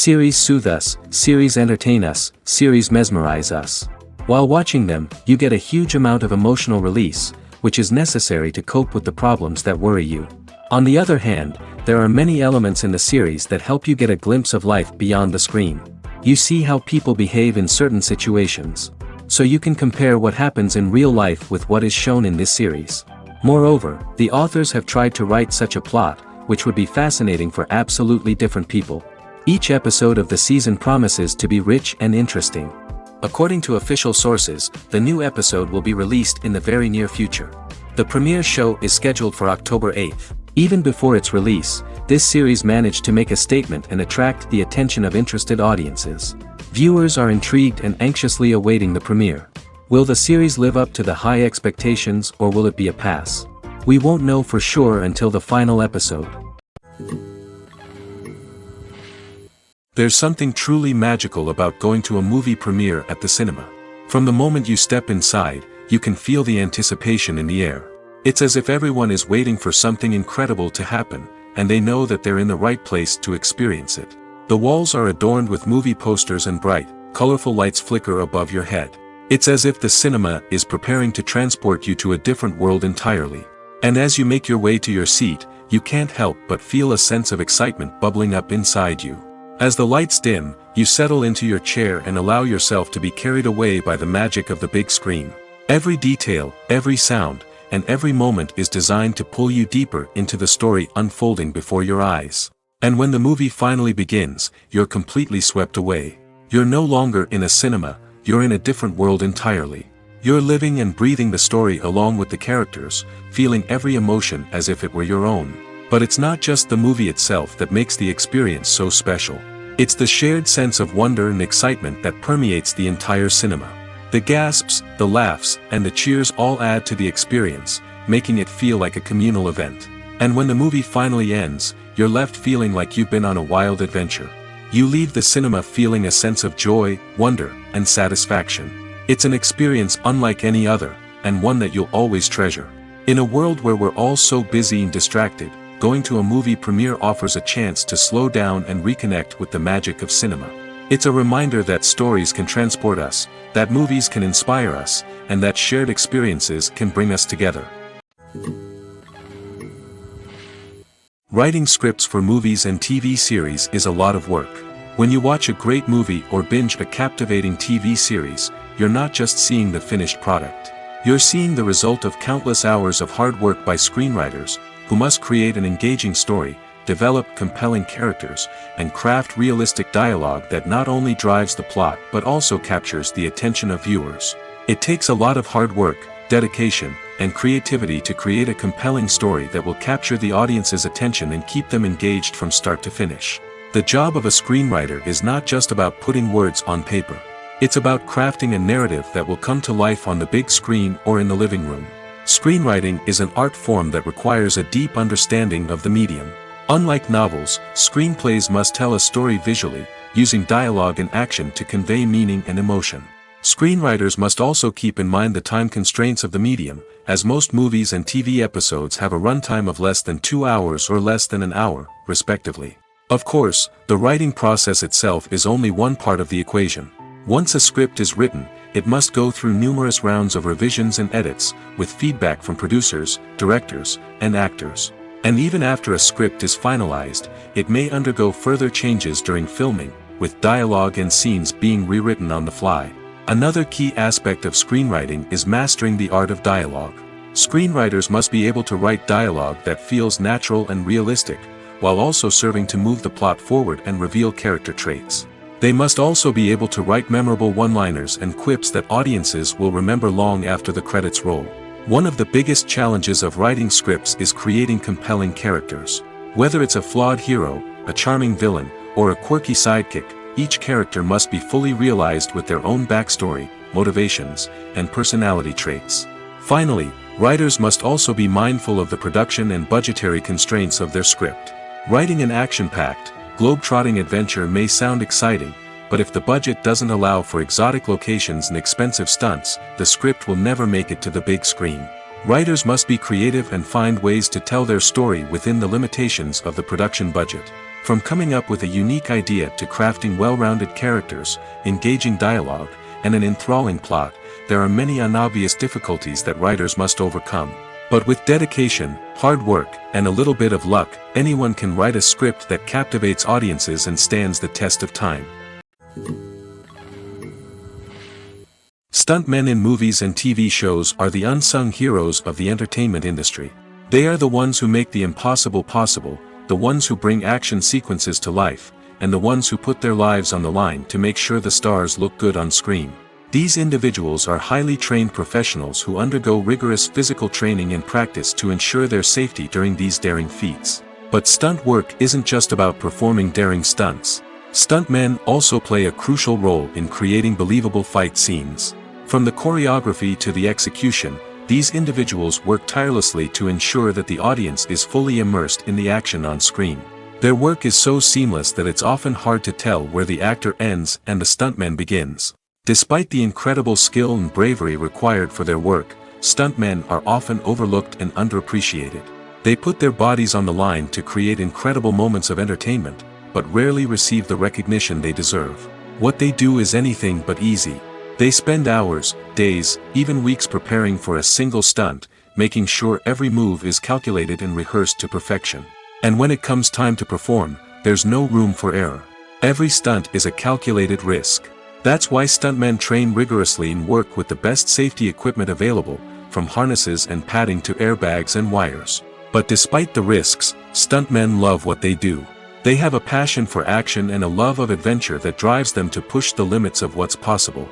Series soothe us, series entertain us, series mesmerize us. While watching them, you get a huge amount of emotional release, which is necessary to cope with the problems that worry you. On the other hand, there are many elements in the series that help you get a glimpse of life beyond the screen. You see how people behave in certain situations. So you can compare what happens in real life with what is shown in this series. Moreover, the authors have tried to write such a plot, which would be fascinating for absolutely different people. Each episode of the season promises to be rich and interesting. According to official sources, the new episode will be released in the very near future. The premiere show is scheduled for October 8th. Even before its release, this series managed to make a statement and attract the attention of interested audiences. Viewers are intrigued and anxiously awaiting the premiere. Will the series live up to the high expectations or will it be a pass? We won't know for sure until the final episode. There's something truly magical about going to a movie premiere at the cinema. From the moment you step inside, you can feel the anticipation in the air. It's as if everyone is waiting for something incredible to happen, and they know that they're in the right place to experience it. The walls are adorned with movie posters and bright, colorful lights flicker above your head. It's as if the cinema is preparing to transport you to a different world entirely. And as you make your way to your seat, you can't help but feel a sense of excitement bubbling up inside you. As the lights dim, you settle into your chair and allow yourself to be carried away by the magic of the big screen. Every detail, every sound, and every moment is designed to pull you deeper into the story unfolding before your eyes. And when the movie finally begins, you're completely swept away. You're no longer in a cinema, you're in a different world entirely. You're living and breathing the story along with the characters, feeling every emotion as if it were your own. But it's not just the movie itself that makes the experience so special. It's the shared sense of wonder and excitement that permeates the entire cinema. The gasps, the laughs, and the cheers all add to the experience, making it feel like a communal event. And when the movie finally ends, you're left feeling like you've been on a wild adventure. You leave the cinema feeling a sense of joy, wonder, and satisfaction. It's an experience unlike any other, and one that you'll always treasure. In a world where we're all so busy and distracted, going to a movie premiere offers a chance to slow down and reconnect with the magic of cinema. It's a reminder that stories can transport us, that movies can inspire us, and that shared experiences can bring us together. Writing scripts for movies and TV series is a lot of work. When you watch a great movie or binge a captivating TV series, you're not just seeing the finished product. You're seeing the result of countless hours of hard work by screenwriters, who must create an engaging story, develop compelling characters, and craft realistic dialogue that not only drives the plot but also captures the attention of viewers. It takes a lot of hard work, dedication, and creativity to create a compelling story that will capture the audience's attention and keep them engaged from start to finish. The job of a screenwriter is not just about putting words on paper. It's about crafting a narrative that will come to life on the big screen or in the living room. Screenwriting is an art form that requires a deep understanding of the medium. Unlike novels, screenplays must tell a story visually, using dialogue and action to convey meaning and emotion. Screenwriters must also keep in mind the time constraints of the medium, as most movies and TV episodes have a runtime of less than 2 hours or less than an hour, respectively. Of course, the writing process itself is only one part of the equation. Once a script is written, it must go through numerous rounds of revisions and edits, with feedback from producers, directors, and actors. And even after a script is finalized, it may undergo further changes during filming, with dialogue and scenes being rewritten on the fly. Another key aspect of screenwriting is mastering the art of dialogue. Screenwriters must be able to write dialogue that feels natural and realistic, while also serving to move the plot forward and reveal character traits. They must also be able to write memorable one-liners and quips that audiences will remember long after the credits roll. One of the biggest challenges of writing scripts is creating compelling characters. Whether it's a flawed hero, a charming villain, or a quirky sidekick, each character must be fully realized with their own backstory, motivations, and personality traits. Finally, writers must also be mindful of the production and budgetary constraints of their script. Writing an action-packed, globe-trotting adventure may sound exciting, but if the budget doesn't allow for exotic locations and expensive stunts, the script will never make it to the big screen. Writers must be creative and find ways to tell their story within the limitations of the production budget. From coming up with a unique idea to crafting well-rounded characters, engaging dialogue, and an enthralling plot, there are many unobvious difficulties that writers must overcome. But with dedication, hard work, and a little bit of luck, anyone can write a script that captivates audiences and stands the test of time. Stuntmen in movies and TV shows are the unsung heroes of the entertainment industry. They are the ones who make the impossible possible, the ones who bring action sequences to life, and the ones who put their lives on the line to make sure the stars look good on screen. These individuals are highly trained professionals who undergo rigorous physical training and practice to ensure their safety during these daring feats. But stunt work isn't just about performing daring stunts. Stuntmen also play a crucial role in creating believable fight scenes. From the choreography to the execution, these individuals work tirelessly to ensure that the audience is fully immersed in the action on screen. Their work is so seamless that it's often hard to tell where the actor ends and the stuntman begins. Despite the incredible skill and bravery required for their work, stuntmen are often overlooked and underappreciated. They put their bodies on the line to create incredible moments of entertainment, but rarely receive the recognition they deserve. What they do is anything but easy. They spend hours, days, even weeks preparing for a single stunt, making sure every move is calculated and rehearsed to perfection. And when it comes time to perform, there's no room for error. Every stunt is a calculated risk. That's why stuntmen train rigorously and work with the best safety equipment available, from harnesses and padding to airbags and wires. But despite the risks, stuntmen love what they do. They have a passion for action and a love of adventure that drives them to push the limits of what's possible.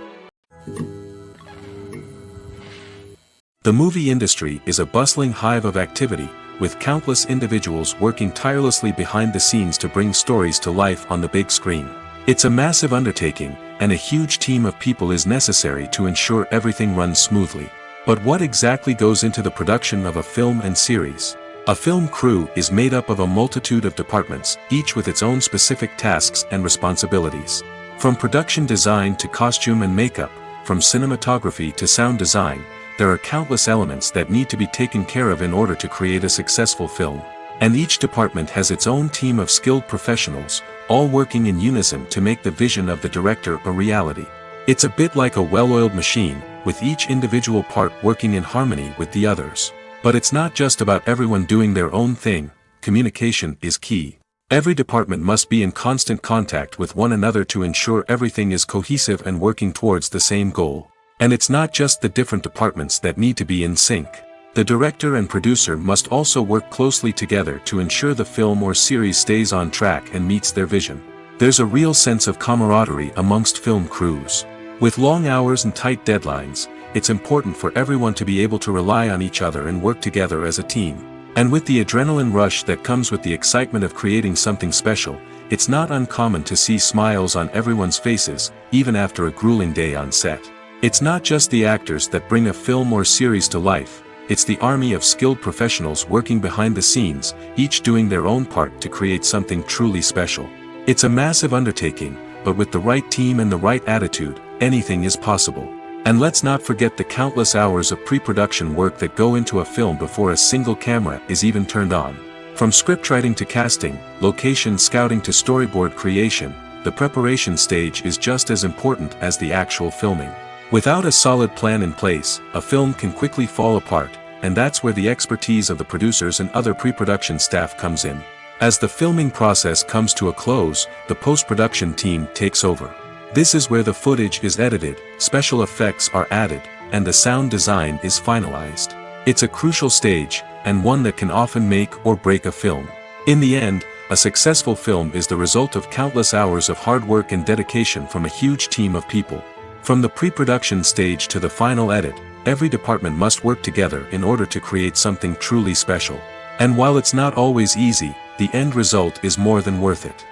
The movie industry is a bustling hive of activity, with countless individuals working tirelessly behind the scenes to bring stories to life on the big screen. It's a massive undertaking, and a huge team of people is necessary to ensure everything runs smoothly. But what exactly goes into the production of a film and series? A film crew is made up of a multitude of departments, each with its own specific tasks and responsibilities. From production design to costume and makeup, from cinematography to sound design, there are countless elements that need to be taken care of in order to create a successful film. And each department has its own team of skilled professionals, all working in unison to make the vision of the director a reality. It's a bit like a well-oiled machine, with each individual part working in harmony with the others. But it's not just about everyone doing their own thing. Communication is key. Every department must be in constant contact with one another to ensure everything is cohesive and working towards the same goal. And it's not just the different departments that need to be in sync. The director and producer must also work closely together to ensure the film or series stays on track and meets their vision. There's a real sense of camaraderie amongst film crews. With long hours and tight deadlines, it's important for everyone to be able to rely on each other and work together as a team. And with the adrenaline rush that comes with the excitement of creating something special, it's not uncommon to see smiles on everyone's faces, even after a grueling day on set. It's not just the actors that bring a film or series to life, it's the army of skilled professionals working behind the scenes, each doing their own part to create something truly special. It's a massive undertaking, but with the right team and the right attitude, anything is possible. And let's not forget the countless hours of pre-production work that go into a film before a single camera is even turned on. From scriptwriting to casting, location scouting to storyboard creation, the preparation stage is just as important as the actual filming. Without a solid plan in place, a film can quickly fall apart, and that's where the expertise of the producers and other pre-production staff comes in. As the filming process comes to a close, the post-production team takes over. This is where the footage is edited, special effects are added, and the sound design is finalized. It's a crucial stage, and one that can often make or break a film. In the end, a successful film is the result of countless hours of hard work and dedication from a huge team of people. From the pre-production stage to the final edit, every department must work together in order to create something truly special. And while it's not always easy, the end result is more than worth it.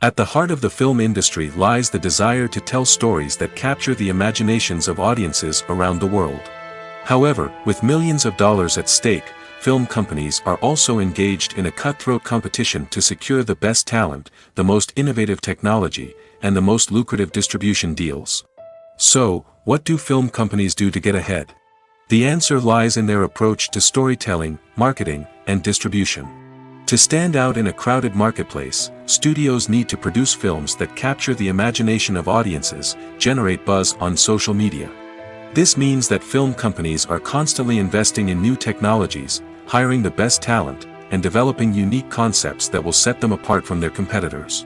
At the heart of the film industry lies the desire to tell stories that capture the imaginations of audiences around the world. However, with millions of dollars at stake, film companies are also engaged in a cutthroat competition to secure the best talent, the most innovative technology, and the most lucrative distribution deals. So, what do film companies do to get ahead? The answer lies in their approach to storytelling, marketing, and distribution. To stand out in a crowded marketplace, studios need to produce films that capture the imagination of audiences, generate buzz on social media. This means that film companies are constantly investing in new technologies, hiring the best talent, and developing unique concepts that will set them apart from their competitors.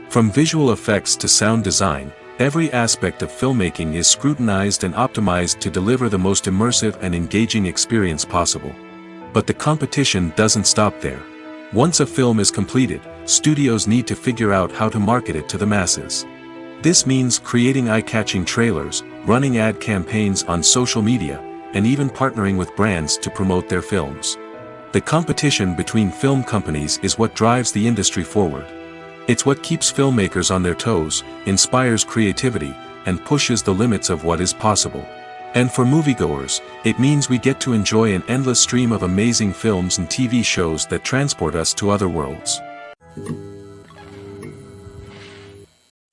From visual effects to sound design, every aspect of filmmaking is scrutinized and optimized to deliver the most immersive and engaging experience possible. But the competition doesn't stop there. Once a film is completed, studios need to figure out how to market it to the masses. This means creating eye-catching trailers, running ad campaigns on social media, and even partnering with brands to promote their films. The competition between film companies is what drives the industry forward. It's what keeps filmmakers on their toes, inspires creativity, and pushes the limits of what is possible. And for moviegoers, it means we get to enjoy an endless stream of amazing films and TV shows that transport us to other worlds.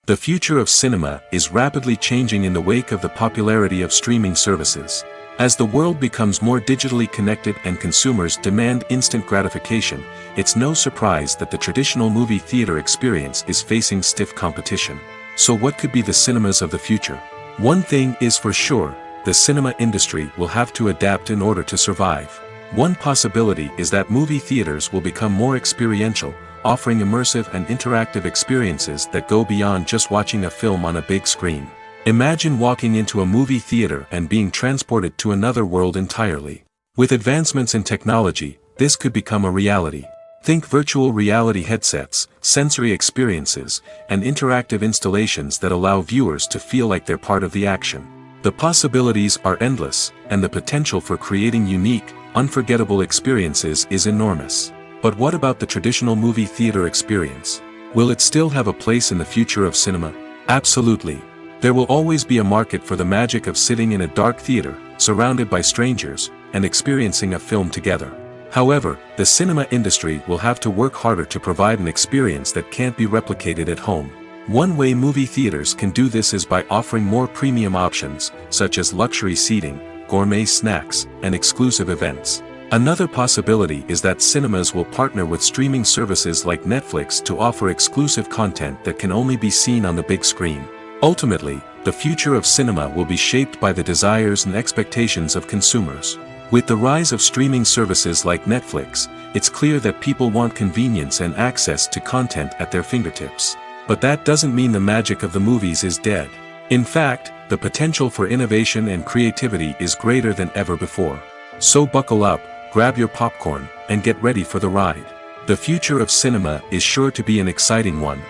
The future of cinema is rapidly changing in the wake of the popularity of streaming services. As the world becomes more digitally connected and consumers demand instant gratification, it's no surprise that the traditional movie theater experience is facing stiff competition. So what could be the cinemas of the future? One thing is for sure, the cinema industry will have to adapt in order to survive. One possibility is that movie theaters will become more experiential, offering immersive and interactive experiences that go beyond just watching a film on a big screen. Imagine walking into a movie theater and being transported to another world entirely. With advancements in technology, this could become a reality. Think virtual reality headsets, sensory experiences, and interactive installations that allow viewers to feel like they're part of the action. The possibilities are endless, and the potential for creating unique, unforgettable experiences is enormous. But what about the traditional movie theater experience? Will it still have a place in the future of cinema? Absolutely. There will always be a market for the magic of sitting in a dark theater, surrounded by strangers, and experiencing a film together. However, the cinema industry will have to work harder to provide an experience that can't be replicated at home. One way movie theaters can do this is by offering more premium options, such as luxury seating, gourmet snacks, and exclusive events. Another possibility is that cinemas will partner with streaming services like Netflix to offer exclusive content that can only be seen on the big screen. Ultimately, the future of cinema will be shaped by the desires and expectations of consumers. With the rise of streaming services like Netflix, it's clear that people want convenience and access to content at their fingertips. But that doesn't mean the magic of the movies is dead. In fact, the potential for innovation and creativity is greater than ever before. So buckle up, grab your popcorn, and get ready for the ride. The future of cinema is sure to be an exciting one.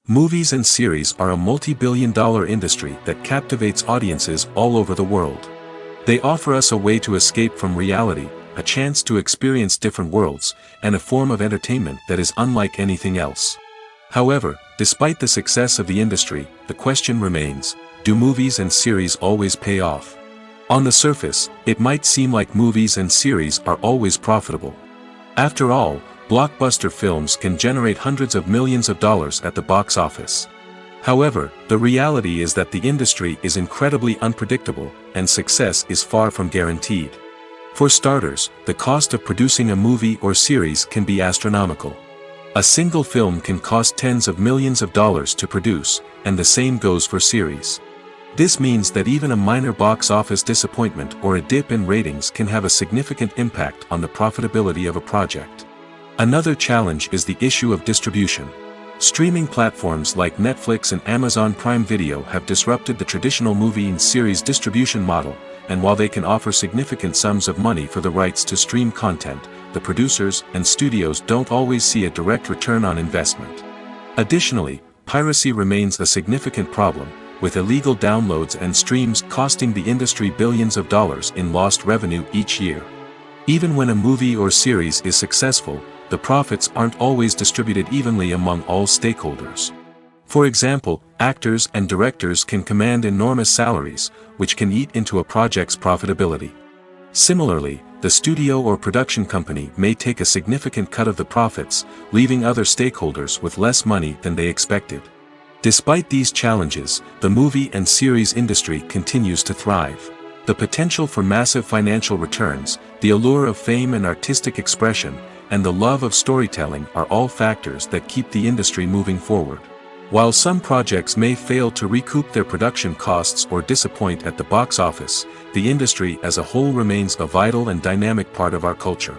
Movies and series are a multi-billion-dollar industry that captivates audiences all over the world. They offer us a way to escape from reality, a chance to experience different worlds, and a form of entertainment that is unlike anything else. However, despite the success of the industry, the question remains, do movies and series always pay off? On the surface, it might seem like movies and series are always profitable. After all, blockbuster films can generate hundreds of millions of dollars at the box office. However, the reality is that the industry is incredibly unpredictable, and success is far from guaranteed. For starters, the cost of producing a movie or series can be astronomical. A single film can cost tens of millions of dollars to produce, and the same goes for series. This means that even a minor box office disappointment or a dip in ratings can have a significant impact on the profitability of a project. Another challenge is the issue of distribution. Streaming platforms like Netflix and Amazon Prime Video have disrupted the traditional movie and series distribution model, and while they can offer significant sums of money for the rights to stream content, the producers and studios don't always see a direct return on investment. Additionally, piracy remains a significant problem, with illegal downloads and streams costing the industry billions of dollars in lost revenue each year. Even when a movie or series is successful, the profits aren't always distributed evenly among all stakeholders. For example, actors and directors can command enormous salaries, which can eat into a project's profitability. Similarly, the studio or production company may take a significant cut of the profits, leaving other stakeholders with less money than they expected. Despite these challenges, the movie and series industry continues to thrive. The potential for massive financial returns, the allure of fame and artistic expression, and the love of storytelling are all factors that keep the industry moving forward. While some projects may fail to recoup their production costs or disappoint at the box office, the industry as a whole remains a vital and dynamic part of our culture.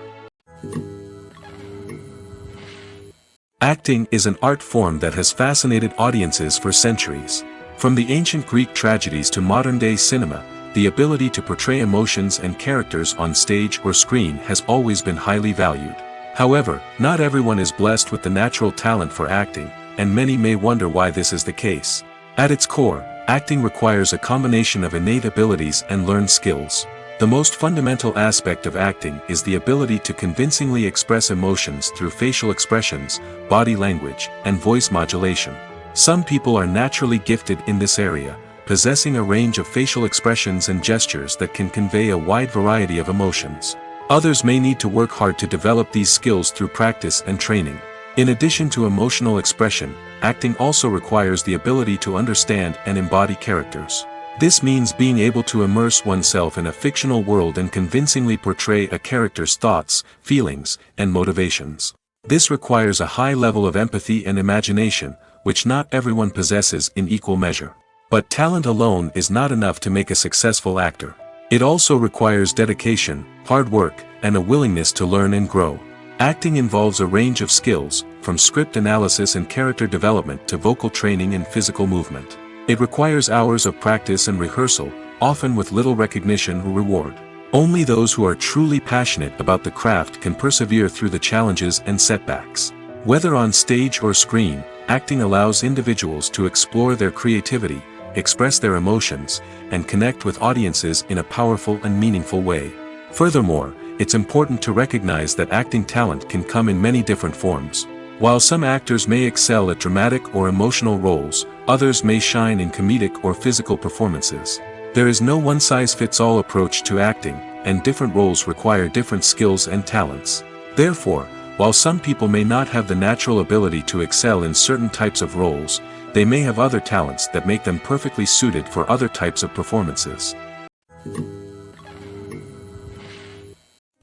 Acting is an art form that has fascinated audiences for centuries. From the ancient Greek tragedies to modern-day cinema, the ability to portray emotions and characters on stage or screen has always been highly valued. However, not everyone is blessed with the natural talent for acting, and many may wonder why this is the case. At its core, acting requires a combination of innate abilities and learned skills. The most fundamental aspect of acting is the ability to convincingly express emotions through facial expressions, body language, and voice modulation. Some people are naturally gifted in this area, possessing a range of facial expressions and gestures that can convey a wide variety of emotions. Others may need to work hard to develop these skills through practice and training. In addition to emotional expression, acting also requires the ability to understand and embody characters. This means being able to immerse oneself in a fictional world and convincingly portray a character's thoughts, feelings, and motivations. This requires a high level of empathy and imagination, which not everyone possesses in equal measure. But talent alone is not enough to make a successful actor. It also requires dedication, hard work, and a willingness to learn and grow. Acting involves a range of skills, from script analysis and character development to vocal training and physical movement. It requires hours of practice and rehearsal, often with little recognition or reward. Only those who are truly passionate about the craft can persevere through the challenges and setbacks. Whether on stage or screen, acting allows individuals to explore their creativity, express their emotions, and connect with audiences in a powerful and meaningful way. Furthermore, it's important to recognize that acting talent can come in many different forms. While some actors may excel at dramatic or emotional roles, others may shine in comedic or physical performances. There is no one-size-fits-all approach to acting, and different roles require different skills and talents. Therefore, while some people may not have the natural ability to excel in certain types of roles, they may have other talents that make them perfectly suited for other types of performances.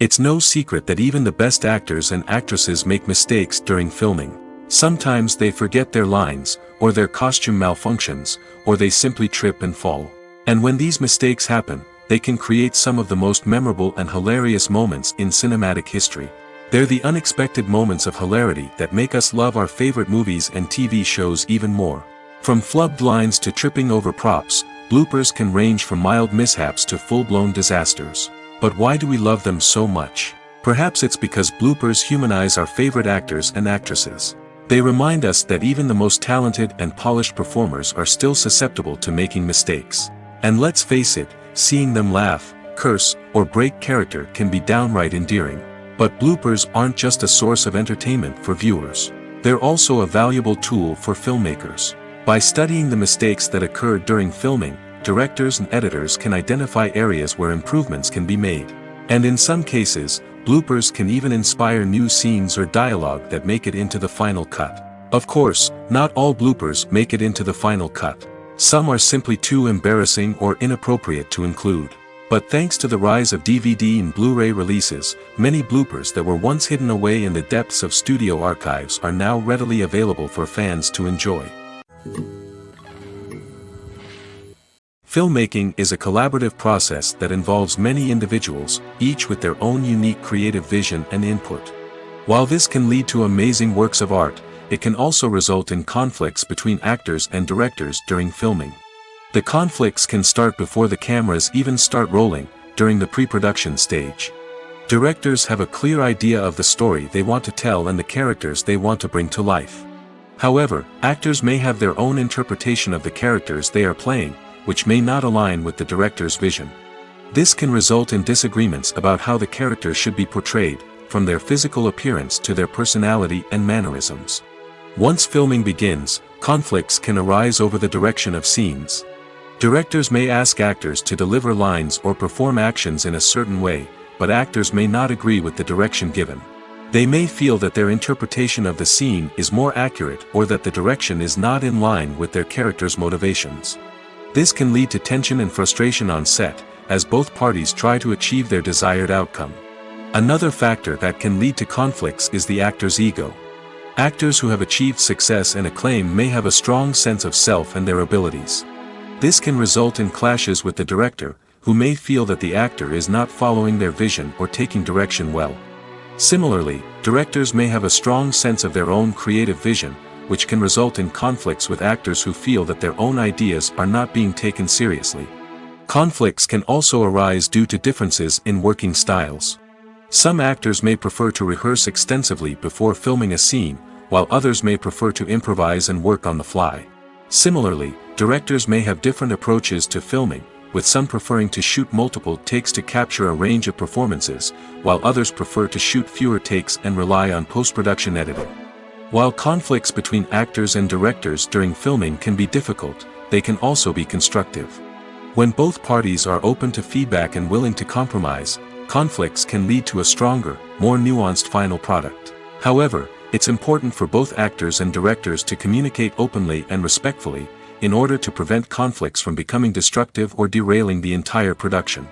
It's no secret that even the best actors and actresses make mistakes during filming. Sometimes they forget their lines, or their costume malfunctions, or they simply trip and fall. And when these mistakes happen, they can create some of the most memorable and hilarious moments in cinematic history. They're the unexpected moments of hilarity that make us love our favorite movies and TV shows even more. From flubbed lines to tripping over props, bloopers can range from mild mishaps to full-blown disasters. But why do we love them so much? Perhaps it's because bloopers humanize our favorite actors and actresses. They remind us that even the most talented and polished performers are still susceptible to making mistakes. And let's face it, seeing them laugh, curse, or break character can be downright endearing. But bloopers aren't just a source of entertainment for viewers. They're also a valuable tool for filmmakers. By studying the mistakes that occurred during filming, directors and editors can identify areas where improvements can be made. And in some cases, bloopers can even inspire new scenes or dialogue that make it into the final cut. Of course, not all bloopers make it into the final cut. Some are simply too embarrassing or inappropriate to include. But thanks to the rise of DVD and Blu-ray releases, many bloopers that were once hidden away in the depths of studio archives are now readily available for fans to enjoy. Filmmaking is a collaborative process that involves many individuals, each with their own unique creative vision and input. While this can lead to amazing works of art, it can also result in conflicts between actors and directors during filming. The conflicts can start before the cameras even start rolling, during the pre-production stage. Directors have a clear idea of the story they want to tell and the characters they want to bring to life. However, actors may have their own interpretation of the characters they are playing, which may not align with the director's vision. This can result in disagreements about how the character should be portrayed, from their physical appearance to their personality and mannerisms. Once filming begins, conflicts can arise over the direction of scenes. Directors may ask actors to deliver lines or perform actions in a certain way, but actors may not agree with the direction given. They may feel that their interpretation of the scene is more accurate or that the direction is not in line with their character's motivations. This can lead to tension and frustration on set, as both parties try to achieve their desired outcome. Another factor that can lead to conflicts is the actor's ego. Actors who have achieved success and acclaim may have a strong sense of self and their abilities. This can result in clashes with the director, who may feel that the actor is not following their vision or taking direction well. Similarly, directors may have a strong sense of their own creative vision, which can result in conflicts with actors who feel that their own ideas are not being taken seriously. Conflicts can also arise due to differences in working styles. Some actors may prefer to rehearse extensively before filming a scene, while others may prefer to improvise and work on the fly. Similarly, directors may have different approaches to filming, with some preferring to shoot multiple takes to capture a range of performances, while others prefer to shoot fewer takes and rely on post-production editing. While conflicts between actors and directors during filming can be difficult, they can also be constructive. When both parties are open to feedback and willing to compromise, conflicts can lead to a stronger, more nuanced final product. However, it's important for both actors and directors to communicate openly and respectfully, in order to prevent conflicts from becoming destructive or derailing the entire production.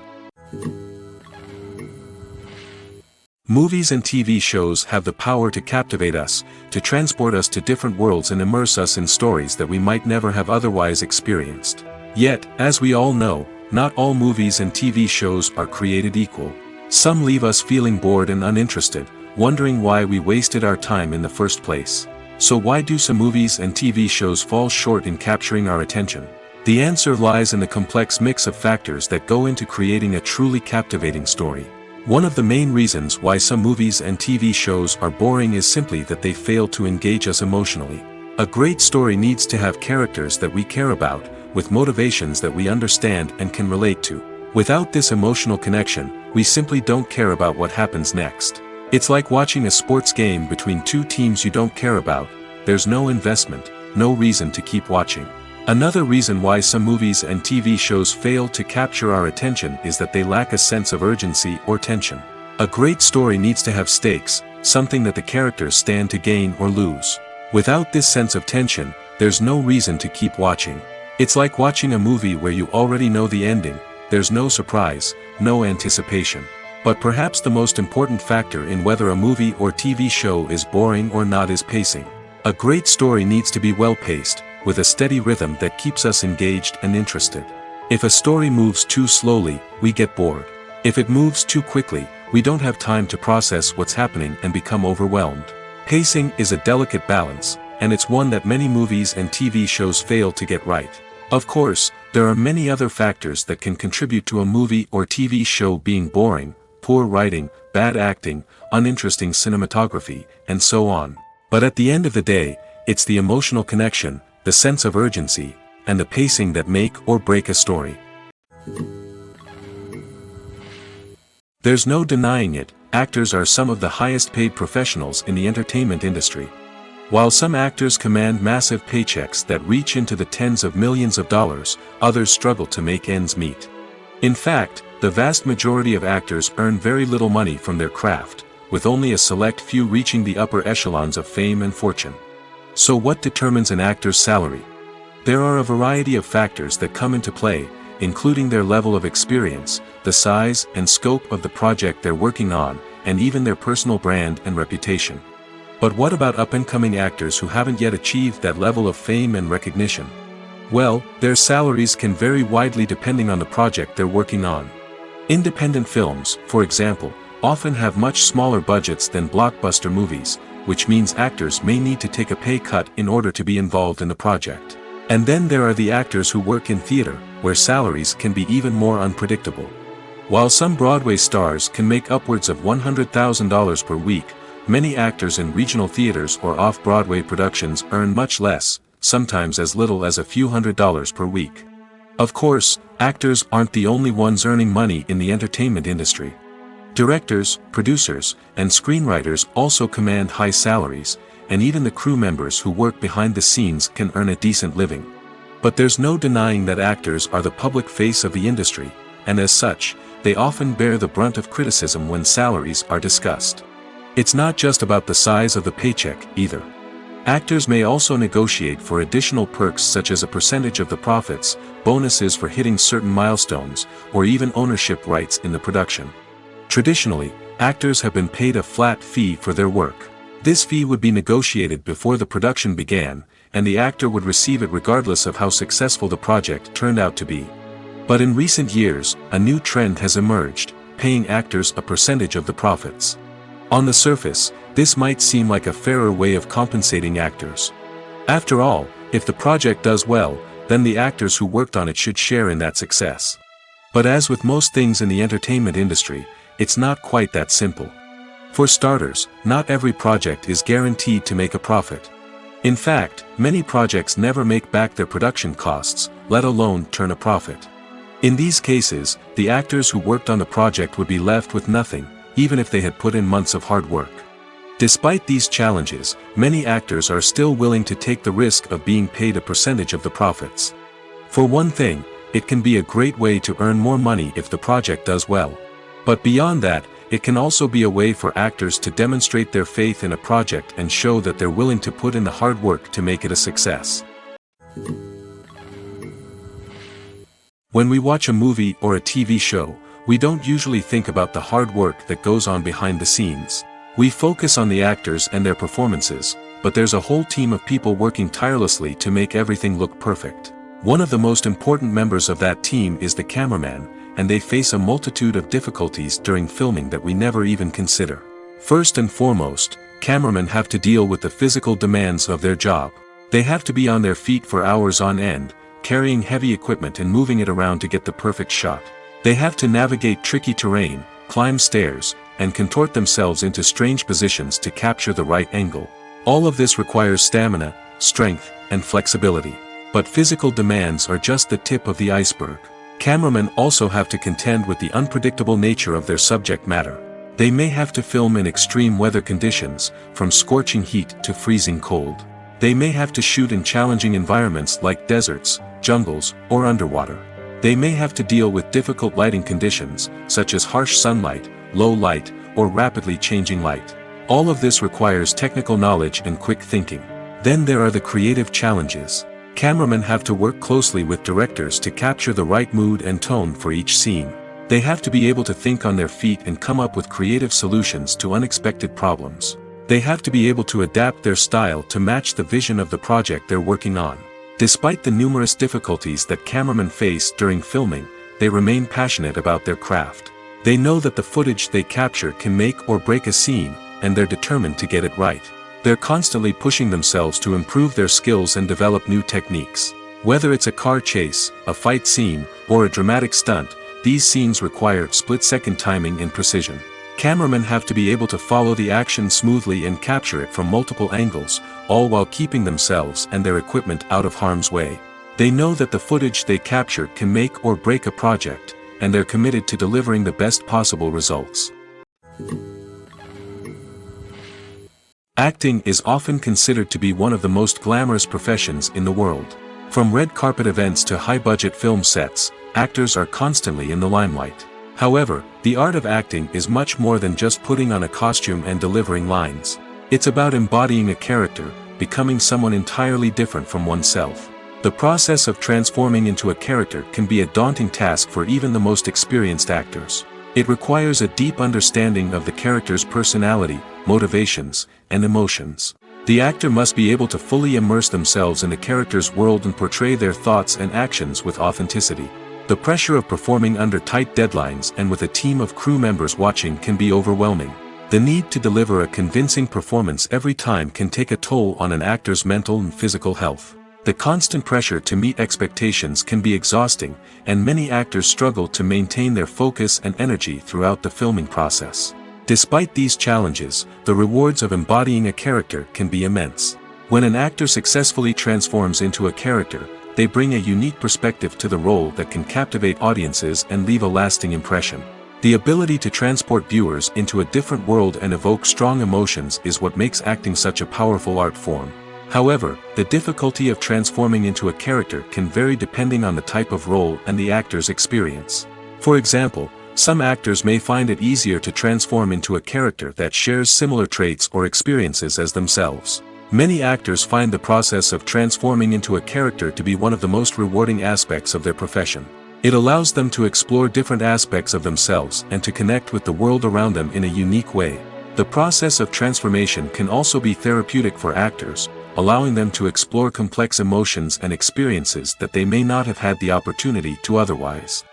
Movies and TV shows have the power to captivate us, to transport us to different worlds and immerse us in stories that we might never have otherwise experienced. Yet, as we all know, not all movies and TV shows are created equal. Some leave us feeling bored and uninterested, wondering why we wasted our time in the first place. So why do some movies and TV shows fall short in capturing our attention? The answer lies in the complex mix of factors that go into creating a truly captivating story. One of the main reasons why some movies and TV shows are boring is simply that they fail to engage us emotionally. A great story needs to have characters that we care about, with motivations that we understand and can relate to. Without this emotional connection, we simply don't care about what happens next. It's like watching a sports game between two teams you don't care about. There's no investment, no reason to keep watching. Another reason why some movies and TV shows fail to capture our attention is that they lack a sense of urgency or tension. A great story needs to have stakes, something that the characters stand to gain or lose. Without this sense of tension, there's no reason to keep watching. It's like watching a movie where you already know the ending. There's no surprise, no anticipation. But perhaps the most important factor in whether a movie or TV show is boring or not is pacing. A great story needs to be well-paced, with a steady rhythm that keeps us engaged and interested. If a story moves too slowly, we get bored. If it moves too quickly, we don't have time to process what's happening and become overwhelmed. Pacing is a delicate balance, and it's one that many movies and TV shows fail to get right. Of course, there are many other factors that can contribute to a movie or TV show being boring: poor writing, bad acting, uninteresting cinematography, and so on. But at the end of the day, it's the emotional connection, the sense of urgency, and the pacing that make or break a story. There's no denying it, actors are some of the highest paid professionals in the entertainment industry. While some actors command massive paychecks that reach into the tens of millions of dollars, others struggle to make ends meet. In fact, the vast majority of actors earn very little money from their craft, with only a select few reaching the upper echelons of fame and fortune. So what determines an actor's salary? There are a variety of factors that come into play, including their level of experience, the size and scope of the project they're working on, and even their personal brand and reputation. But what about up-and-coming actors who haven't yet achieved that level of fame and recognition? Well, their salaries can vary widely depending on the project they're working on. Independent films, for example, often have much smaller budgets than blockbuster movies, which means actors may need to take a pay cut in order to be involved in the project. And then there are the actors who work in theater, where salaries can be even more unpredictable. While some Broadway stars can make upwards of $100,000 per week, many actors in regional theaters or off-Broadway productions earn much less, sometimes as little as a few $100s per week. Of course, actors aren't the only ones earning money in the entertainment industry. Directors, producers, and screenwriters also command high salaries, and even the crew members who work behind the scenes can earn a decent living. But there's no denying that actors are the public face of the industry, and as such, they often bear the brunt of criticism when salaries are discussed. It's not just about the size of the paycheck, either. Actors may also negotiate for additional perks such as a percentage of the profits, bonuses for hitting certain milestones, or even ownership rights in the production. Traditionally, actors have been paid a flat fee for their work. This fee would be negotiated before the production began, and the actor would receive it regardless of how successful the project turned out to be. But in recent years, a new trend has emerged, paying actors a percentage of the profits. On the surface, this might seem like a fairer way of compensating actors. After all, if the project does well, then the actors who worked on it should share in that success. But as with most things in the entertainment industry, it's not quite that simple. For starters, not every project is guaranteed to make a profit. In fact, many projects never make back their production costs, let alone turn a profit. In these cases, the actors who worked on the project would be left with nothing, even if they had put in months of hard work. Despite these challenges, many actors are still willing to take the risk of being paid a percentage of the profits. For one thing, it can be a great way to earn more money if the project does well. But beyond that, it can also be a way for actors to demonstrate their faith in a project and show that they're willing to put in the hard work to make it a success. When we watch a movie or a TV show, we don't usually think about the hard work that goes on behind the scenes. We focus on the actors and their performances, but there's a whole team of people working tirelessly to make everything look perfect. One of the most important members of that team is the cameraman, and they face a multitude of difficulties during filming that we never even consider. First and foremost, cameramen have to deal with the physical demands of their job. They have to be on their feet for hours on end, carrying heavy equipment and moving it around to get the perfect shot. They have to navigate tricky terrain, climb stairs, and contort themselves into strange positions to capture the right angle. All of this requires stamina, strength, and flexibility. But physical demands are just the tip of the iceberg. Cameramen also have to contend with the unpredictable nature of their subject matter. They may have to film in extreme weather conditions, from scorching heat to freezing cold. They may have to shoot in challenging environments like deserts, jungles, or underwater. They may have to deal with difficult lighting conditions, such as harsh sunlight, low light, or rapidly changing light. All of this requires technical knowledge and quick thinking. Then there are the creative challenges. Cameramen have to work closely with directors to capture the right mood and tone for each scene. They have to be able to think on their feet and come up with creative solutions to unexpected problems. They have to be able to adapt their style to match the vision of the project they're working on. Despite the numerous difficulties that cameramen face during filming, they remain passionate about their craft. They know that the footage they capture can make or break a scene, and they're determined to get it right. They're constantly pushing themselves to improve their skills and develop new techniques. Whether it's a car chase, a fight scene, or a dramatic stunt, these scenes require split-second timing and precision. Cameramen have to be able to follow the action smoothly and capture it from multiple angles, all while keeping themselves and their equipment out of harm's way. They know that the footage they capture can make or break a project, and they're committed to delivering the best possible results. Acting is often considered to be one of the most glamorous professions in the world. From red carpet events to high-budget film sets, actors are constantly in the limelight. However, the art of acting is much more than just putting on a costume and delivering lines. It's about embodying a character, becoming someone entirely different from oneself. The process of transforming into a character can be a daunting task for even the most experienced actors. It requires a deep understanding of the character's personality, motivations, and emotions. The actor must be able to fully immerse themselves in the character's world and portray their thoughts and actions with authenticity. The pressure of performing under tight deadlines and with a team of crew members watching can be overwhelming. The need to deliver a convincing performance every time can take a toll on an actor's mental and physical health. The constant pressure to meet expectations can be exhausting, and many actors struggle to maintain their focus and energy throughout the filming process. Despite these challenges, the rewards of embodying a character can be immense. When an actor successfully transforms into a character, they bring a unique perspective to the role that can captivate audiences and leave a lasting impression. The ability to transport viewers into a different world and evoke strong emotions is what makes acting such a powerful art form. However, the difficulty of transforming into a character can vary depending on the type of role and the actor's experience. For example, Some actors may find it easier to transform into a character that shares similar traits or experiences as themselves. Many actors find the process of transforming into a character to be one of the most rewarding aspects of their profession. It allows them to explore different aspects of themselves and to connect with the world around them in a unique way. The process of transformation can also be therapeutic for actors, allowing them to explore complex emotions and experiences that they may not have had the opportunity to otherwise.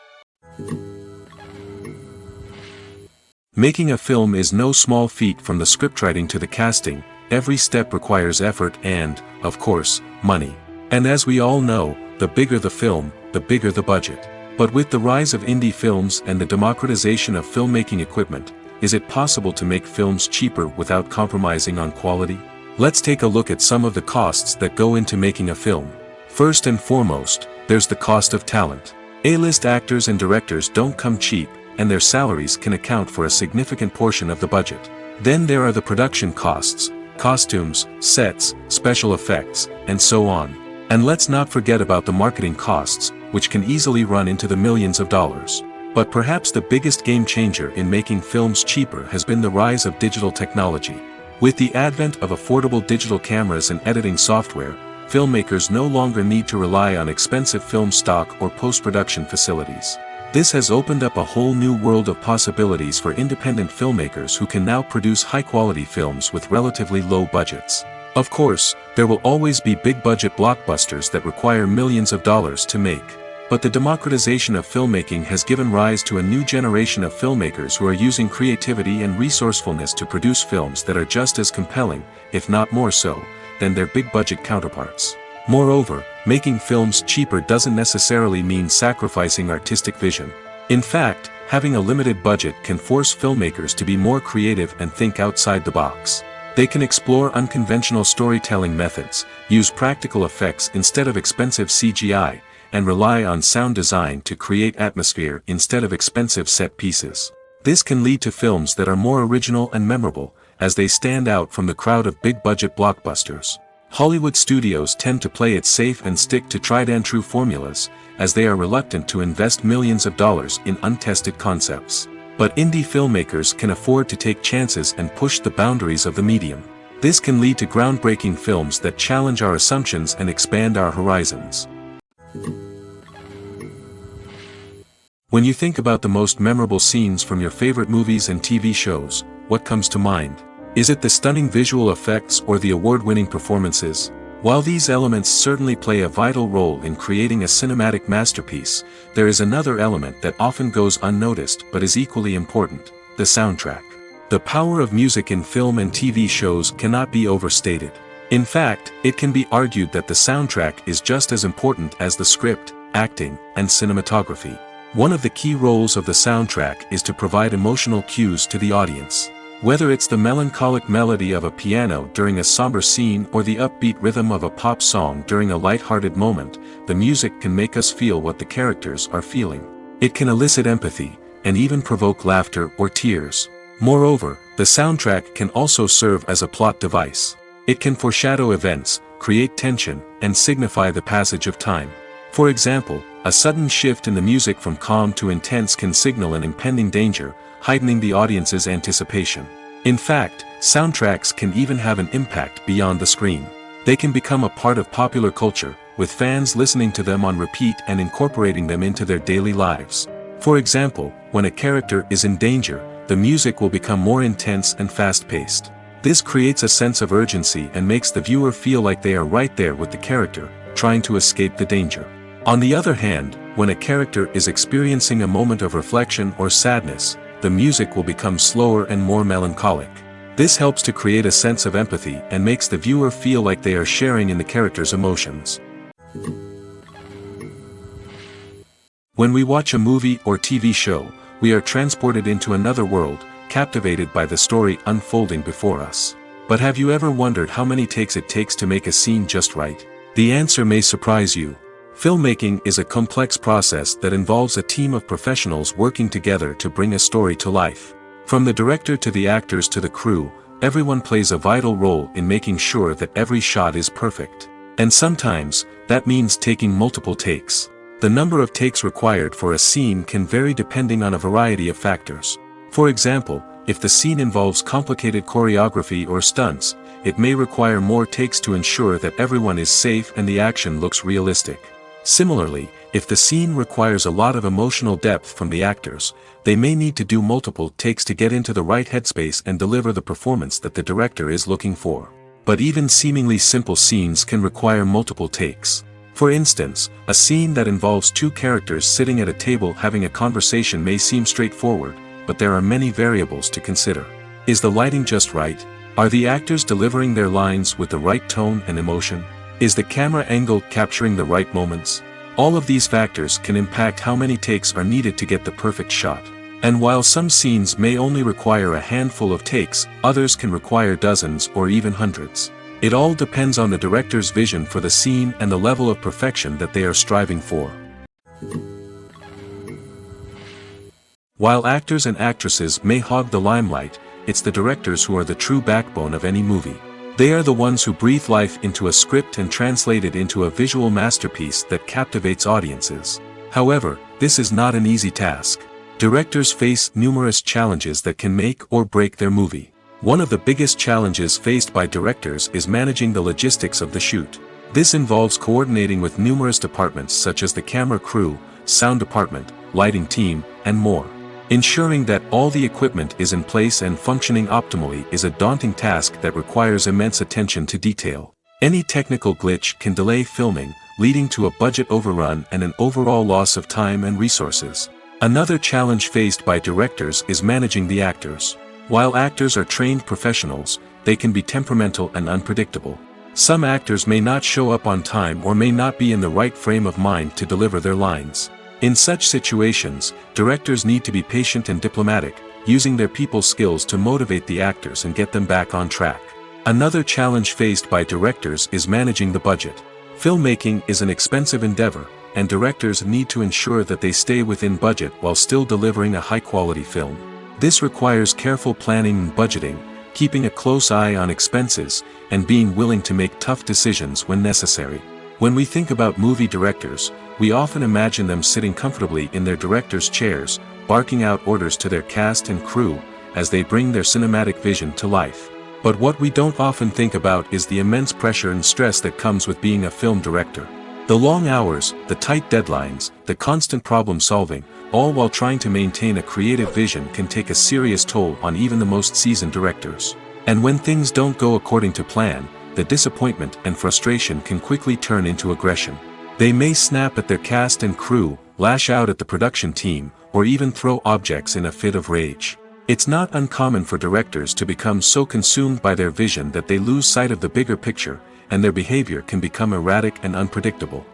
Making a film is no small feat. From the scriptwriting to the casting, every step requires effort and, of course, money. And as we all know, the bigger the film, the bigger the budget. But with the rise of indie films and the democratization of filmmaking equipment, is it possible to make films cheaper without compromising on quality? Let's take a look at some of the costs that go into making a film. First and foremost, there's the cost of talent. A-list actors and directors don't come cheap, and their salaries can account for a significant portion of the budget. Then there are the production costs, costumes, sets, special effects, and so on. And let's not forget about the marketing costs, which can easily run into the millions of dollars. But perhaps the biggest game changer in making films cheaper has been the rise of digital technology. With the advent of affordable digital cameras and editing software, filmmakers no longer need to rely on expensive film stock or post-production facilities. This has opened up a whole new world of possibilities for independent filmmakers who can now produce high-quality films with relatively low budgets. Of course, there will always be big-budget blockbusters that require millions of dollars to make. But the democratization of filmmaking has given rise to a new generation of filmmakers who are using creativity and resourcefulness to produce films that are just as compelling, if not more so, than their big-budget counterparts. Moreover, making films cheaper doesn't necessarily mean sacrificing artistic vision. In fact, having a limited budget can force filmmakers to be more creative and think outside the box. They can explore unconventional storytelling methods, use practical effects instead of expensive CGI, and rely on sound design to create atmosphere instead of expensive set pieces. This can lead to films that are more original and memorable, as they stand out from the crowd of big-budget blockbusters. Hollywood studios tend to play it safe and stick to tried-and-true formulas, as they are reluctant to invest millions of dollars in untested concepts. But indie filmmakers can afford to take chances and push the boundaries of the medium. This can lead to groundbreaking films that challenge our assumptions and expand our horizons. When you think about the most memorable scenes from your favorite movies and TV shows, what comes to mind? Is it the stunning visual effects or the award-winning performances? While these elements certainly play a vital role in creating a cinematic masterpiece, there is another element that often goes unnoticed but is equally important: the soundtrack. The power of music in film and TV shows cannot be overstated. In fact, it can be argued that the soundtrack is just as important as the script, acting, and cinematography. One of the key roles of the soundtrack is to provide emotional cues to the audience. Whether it's the melancholic melody of a piano during a somber scene or the upbeat rhythm of a pop song during a light-hearted moment, the music can make us feel what the characters are feeling. It can elicit empathy, and even provoke laughter or tears. Moreover, the soundtrack can also serve as a plot device. It can foreshadow events, create tension, and signify the passage of time. For example, a sudden shift in the music from calm to intense can signal an impending danger, heightening the audience's anticipation. In fact, soundtracks can even have an impact beyond the screen. They can become a part of popular culture, with fans listening to them on repeat and incorporating them into their daily lives. For example, when a character is in danger, the music will become more intense and fast-paced. This creates a sense of urgency and makes the viewer feel like they are right there with the character, trying to escape the danger. On the other hand, when a character is experiencing a moment of reflection or sadness, the music will become slower and more melancholic. This helps to create a sense of empathy and makes the viewer feel like they are sharing in the character's emotions. When we watch a movie or TV show, we are transported into another world, captivated by the story unfolding before us. But have you ever wondered how many takes it takes to make a scene just right? The answer may surprise you. Filmmaking is a complex process that involves a team of professionals working together to bring a story to life. From the director to the actors to the crew, everyone plays a vital role in making sure that every shot is perfect. And sometimes, that means taking multiple takes. The number of takes required for a scene can vary depending on a variety of factors. For example, if the scene involves complicated choreography or stunts, it may require more takes to ensure that everyone is safe and the action looks realistic. Similarly, if the scene requires a lot of emotional depth from the actors, they may need to do multiple takes to get into the right headspace and deliver the performance that the director is looking for. But even seemingly simple scenes can require multiple takes. For instance, a scene that involves two characters sitting at a table having a conversation may seem straightforward, but there are many variables to consider. Is the lighting just right? Are the actors delivering their lines with the right tone and emotion? Is the camera angle capturing the right moments? All of these factors can impact how many takes are needed to get the perfect shot. And while some scenes may only require a handful of takes, others can require dozens or even hundreds. It all depends on the director's vision for the scene and the level of perfection that they are striving for. While actors and actresses may hog the limelight, it's the directors who are the true backbone of any movie. They are the ones who breathe life into a script and translate it into a visual masterpiece that captivates audiences. However, this is not an easy task. Directors face numerous challenges that can make or break their movie. One of the biggest challenges faced by directors is managing the logistics of the shoot. This involves coordinating with numerous departments such as the camera crew, sound department, lighting team, and more. Ensuring that all the equipment is in place and functioning optimally is a daunting task that requires immense attention to detail. Any technical glitch can delay filming, leading to a budget overrun and an overall loss of time and resources. Another challenge faced by directors is managing the actors. While actors are trained professionals, they can be temperamental and unpredictable. Some actors may not show up on time or may not be in the right frame of mind to deliver their lines. In such situations, directors need to be patient and diplomatic, using their people skills to motivate the actors and get them back on track. Another challenge faced by directors is managing the budget. Filmmaking is an expensive endeavor, and directors need to ensure that they stay within budget while still delivering a high-quality film. This requires careful planning and budgeting, keeping a close eye on expenses, and being willing to make tough decisions when necessary. When we think about movie directors, we often imagine them sitting comfortably in their director's chairs, barking out orders to their cast and crew, as they bring their cinematic vision to life. But what we don't often think about is the immense pressure and stress that comes with being a film director. The long hours, the tight deadlines, the constant problem solving, all while trying to maintain a creative vision can take a serious toll on even the most seasoned directors. And when things don't go according to plan, the disappointment and frustration can quickly turn into aggression. They may snap at their cast and crew, lash out at the production team, or even throw objects in a fit of rage. It's not uncommon for directors to become so consumed by their vision that they lose sight of the bigger picture, and their behavior can become erratic and unpredictable.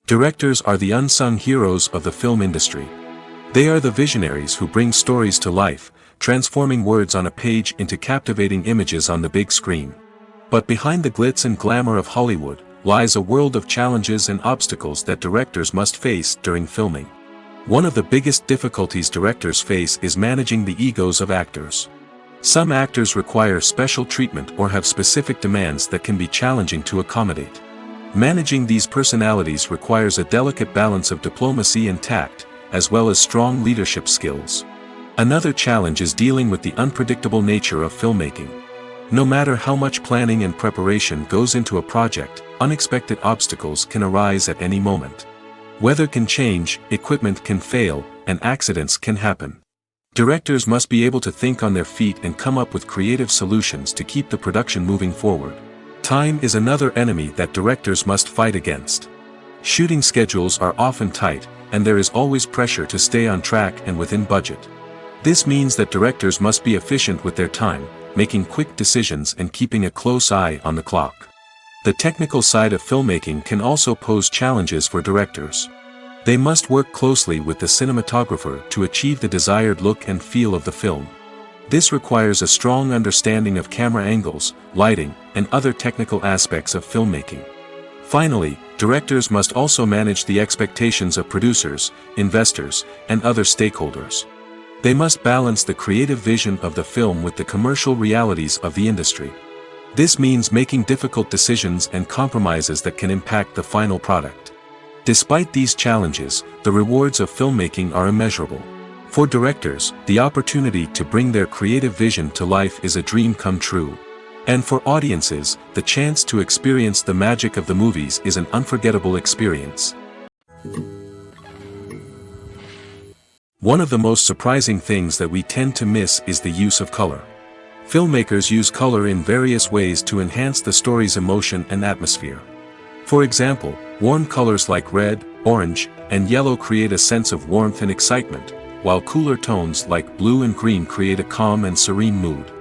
Directors are the unsung heroes of the film industry. They are the visionaries who bring stories to life, transforming words on a page into captivating images on the big screen. But behind the glitz and glamour of Hollywood, lies a world of challenges and obstacles that directors must face during filming. One of the biggest difficulties directors face is managing the egos of actors. Some actors require special treatment or have specific demands that can be challenging to accommodate. Managing these personalities requires a delicate balance of diplomacy and tact, as well as strong leadership skills. Another challenge is dealing with the unpredictable nature of filmmaking. No matter how much planning and preparation goes into a project, unexpected obstacles can arise at any moment. Weather can change, equipment can fail, and accidents can happen. Directors must be able to think on their feet and come up with creative solutions to keep the production moving forward. Time is another enemy that directors must fight against. Shooting schedules are often tight, and there is always pressure to stay on track and within budget. This means that directors must be efficient with their time, making quick decisions and keeping a close eye on the clock. The technical side of filmmaking can also pose challenges for directors. They must work closely with the cinematographer to achieve the desired look and feel of the film. This requires a strong understanding of camera angles, lighting, and other technical aspects of filmmaking. Finally, directors must also manage the expectations of producers, investors, and other stakeholders. They must balance the creative vision of the film with the commercial realities of the industry. This means making difficult decisions and compromises that can impact the final product. Despite these challenges, the rewards of filmmaking are immeasurable. For directors, the opportunity to bring their creative vision to life is a dream come true. And for audiences, the chance to experience the magic of the movies is an unforgettable experience. One of the most surprising things that we tend to miss is the use of color. Filmmakers use color in various ways to enhance the story's emotion and atmosphere. For example, warm colors like red, orange, and yellow create a sense of warmth and excitement, while cooler tones like blue and green create a calm and serene mood.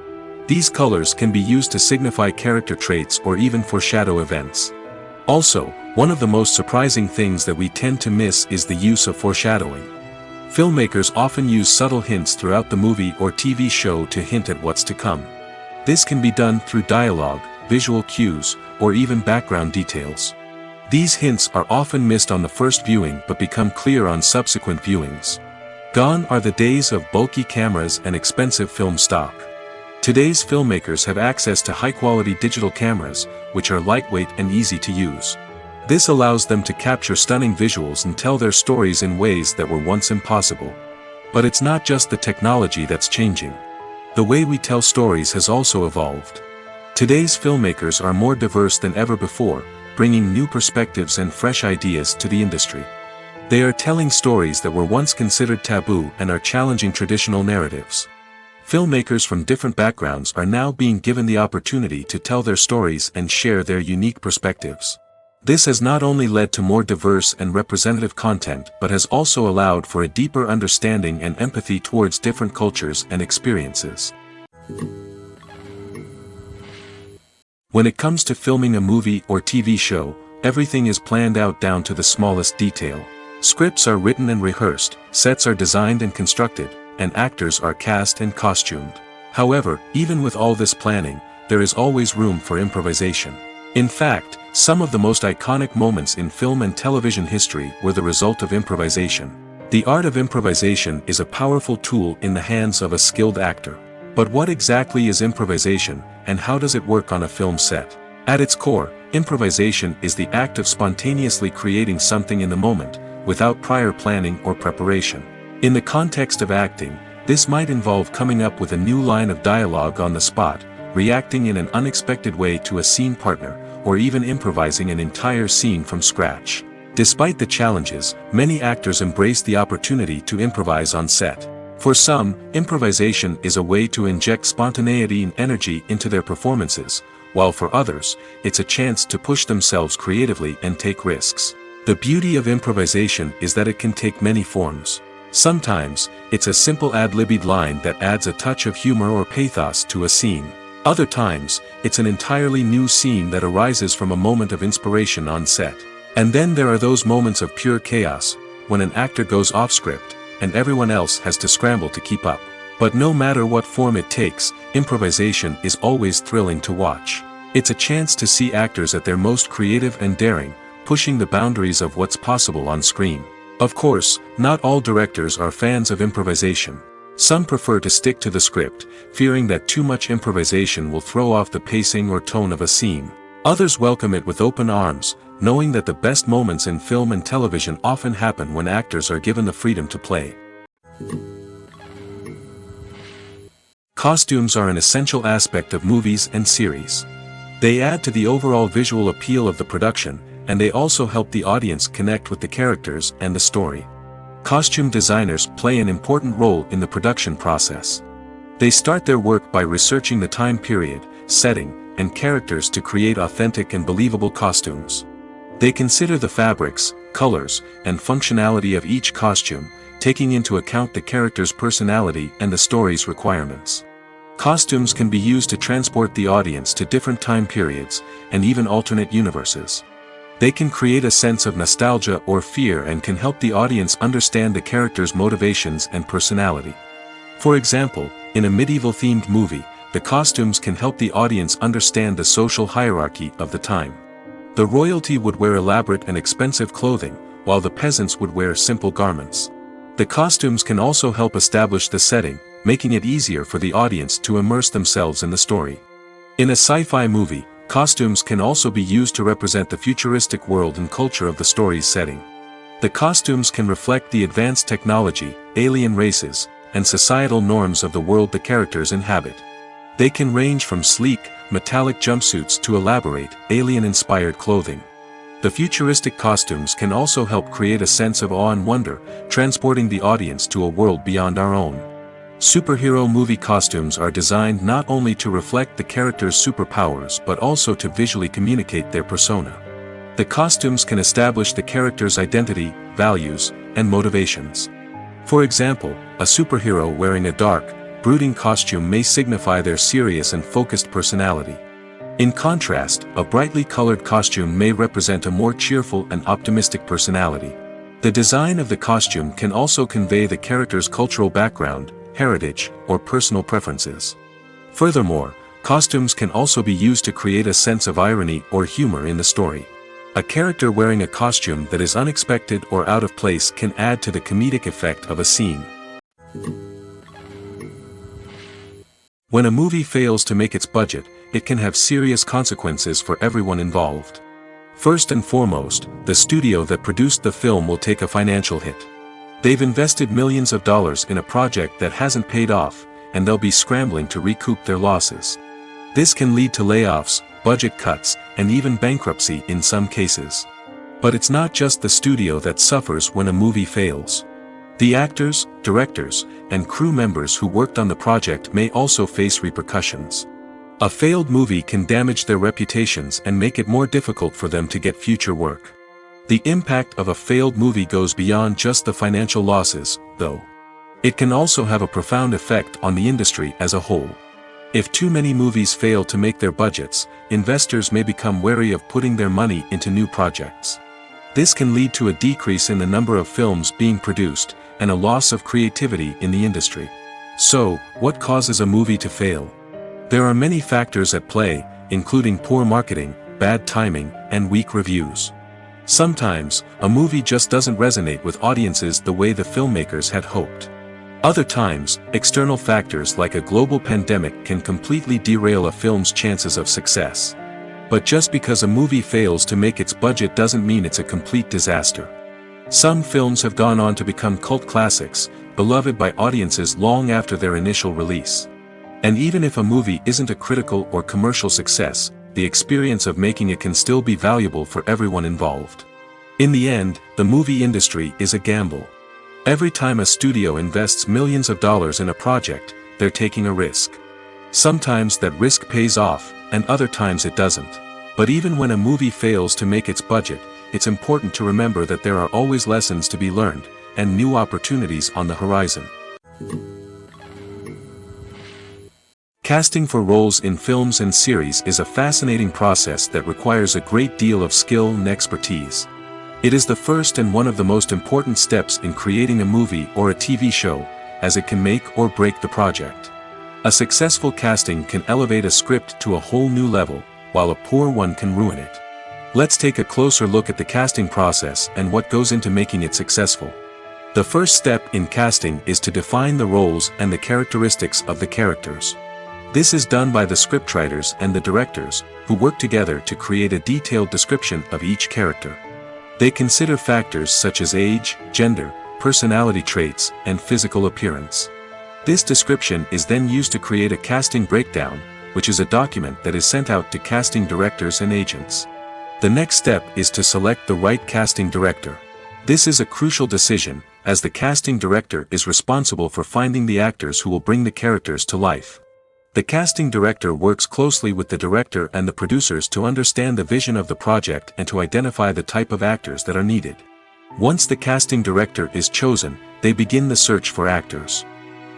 These colors can be used to signify character traits or even foreshadow events. Also, one of the most surprising things that we tend to miss is the use of foreshadowing. Filmmakers often use subtle hints throughout the movie or TV show to hint at what's to come. This can be done through dialogue, visual cues, or even background details. These hints are often missed on the first viewing but become clear on subsequent viewings. Gone are the days of bulky cameras and expensive film stock. Today's filmmakers have access to high-quality digital cameras, which are lightweight and easy to use. This allows them to capture stunning visuals and tell their stories in ways that were once impossible. But it's not just the technology that's changing. The way we tell stories has also evolved. Today's filmmakers are more diverse than ever before, bringing new perspectives and fresh ideas to the industry. They are telling stories that were once considered taboo and are challenging traditional narratives. Filmmakers from different backgrounds are now being given the opportunity to tell their stories and share their unique perspectives. This has not only led to more diverse and representative content but has also allowed for a deeper understanding and empathy towards different cultures and experiences. When it comes to filming a movie or TV show, everything is planned out down to the smallest detail. Scripts are written and rehearsed, sets are designed and constructed, and actors are cast and costumed. However, even with all this planning, there is always room for improvisation. In fact, some of the most iconic moments in film and television history were the result of improvisation. The art of improvisation is a powerful tool in the hands of a skilled actor. But what exactly is improvisation, and how does it work on a film set? At its core, improvisation is the act of spontaneously creating something in the moment, without prior planning or preparation. In the context of acting, this might involve coming up with a new line of dialogue on the spot, reacting in an unexpected way to a scene partner, or even improvising an entire scene from scratch. Despite the challenges, many actors embrace the opportunity to improvise on set. For some, improvisation is a way to inject spontaneity and energy into their performances, while for others, it's a chance to push themselves creatively and take risks. The beauty of improvisation is that it can take many forms. Sometimes, it's a simple ad-libbed line that adds a touch of humor or pathos to a scene. Other times, it's an entirely new scene that arises from a moment of inspiration on set. And then there are those moments of pure chaos, when an actor goes off script, and everyone else has to scramble to keep up. But no matter what form it takes, improvisation is always thrilling to watch. It's a chance to see actors at their most creative and daring, pushing the boundaries of what's possible on screen. Of course, not all directors are fans of improvisation. Some prefer to stick to the script, fearing that too much improvisation will throw off the pacing or tone of a scene. Others welcome it with open arms, knowing that the best moments in film and television often happen when actors are given the freedom to play. Costumes are an essential aspect of movies and series. They add to the overall visual appeal of the production, and they also help the audience connect with the characters and the story. Costume designers play an important role in the production process. They start their work by researching the time period, setting, and characters to create authentic and believable costumes. They consider the fabrics, colors, and functionality of each costume, taking into account the character's personality and the story's requirements. Costumes can be used to transport the audience to different time periods, and even alternate universes. They can create a sense of nostalgia or fear and can help the audience understand the character's motivations and personality. For example, in a medieval-themed movie, the costumes can help the audience understand the social hierarchy of the time. The royalty would wear elaborate and expensive clothing, while the peasants would wear simple garments. The costumes can also help establish the setting, making it easier for the audience to immerse themselves in the story. In a sci-fi movie, costumes can also be used to represent the futuristic world and culture of the story's setting. The costumes can reflect the advanced technology, alien races, and societal norms of the world the characters inhabit. They can range from sleek, metallic jumpsuits to elaborate, alien-inspired clothing. The futuristic costumes can also help create a sense of awe and wonder, transporting the audience to a world beyond our own. Superhero movie costumes are designed not only to reflect the character's superpowers but also to visually communicate their persona. The costumes can establish the character's identity, values, and motivations. For example, a superhero wearing a dark, brooding costume may signify their serious and focused personality. In contrast, a brightly colored costume may represent a more cheerful and optimistic personality. The design of the costume can also convey the character's cultural background, heritage, or personal preferences. Furthermore, costumes can also be used to create a sense of irony or humor in the story. A character wearing a costume that is unexpected or out of place can add to the comedic effect of a scene. When a movie fails to make its budget, it can have serious consequences for everyone involved. First and foremost, the studio that produced the film will take a financial hit. They've invested millions of dollars in a project that hasn't paid off, and they'll be scrambling to recoup their losses. This can lead to layoffs, budget cuts, and even bankruptcy in some cases. But it's not just the studio that suffers when a movie fails. The actors, directors, and crew members who worked on the project may also face repercussions. A failed movie can damage their reputations and make it more difficult for them to get future work. The impact of a failed movie goes beyond just the financial losses, though. It can also have a profound effect on the industry as a whole. If too many movies fail to make their budgets, investors may become wary of putting their money into new projects. This can lead to a decrease in the number of films being produced, and a loss of creativity in the industry. So, what causes a movie to fail? There are many factors at play, including poor marketing, bad timing, and weak reviews. Sometimes, a movie just doesn't resonate with audiences the way the filmmakers had hoped. Other times, external factors like a global pandemic can completely derail a film's chances of success. But just because a movie fails to make its budget doesn't mean it's a complete disaster. Some films have gone on to become cult classics, beloved by audiences long after their initial release. And even if a movie isn't a critical or commercial success, the experience of making it can still be valuable for everyone involved. In the end, the movie industry is a gamble. Every time a studio invests millions of dollars in a project, they're taking a risk. Sometimes that risk pays off, and other times it doesn't. But even when a movie fails to make its budget, it's important to remember that there are always lessons to be learned, and new opportunities on the horizon. Casting for roles in films and series is a fascinating process that requires a great deal of skill and expertise. It is the first and one of the most important steps in creating a movie or a TV show, as it can make or break the project. A successful casting can elevate a script to a whole new level, while a poor one can ruin it. Let's take a closer look at the casting process and what goes into making it successful. The first step in casting is to define the roles and the characteristics of the characters. This is done by the scriptwriters and the directors, who work together to create a detailed description of each character. They consider factors such as age, gender, personality traits, and physical appearance. This description is then used to create a casting breakdown, which is a document that is sent out to casting directors and agents. The next step is to select the right casting director. This is a crucial decision, as the casting director is responsible for finding the actors who will bring the characters to life. The casting director works closely with the director and the producers to understand the vision of the project and to identify the type of actors that are needed. Once the casting director is chosen, they begin the search for actors.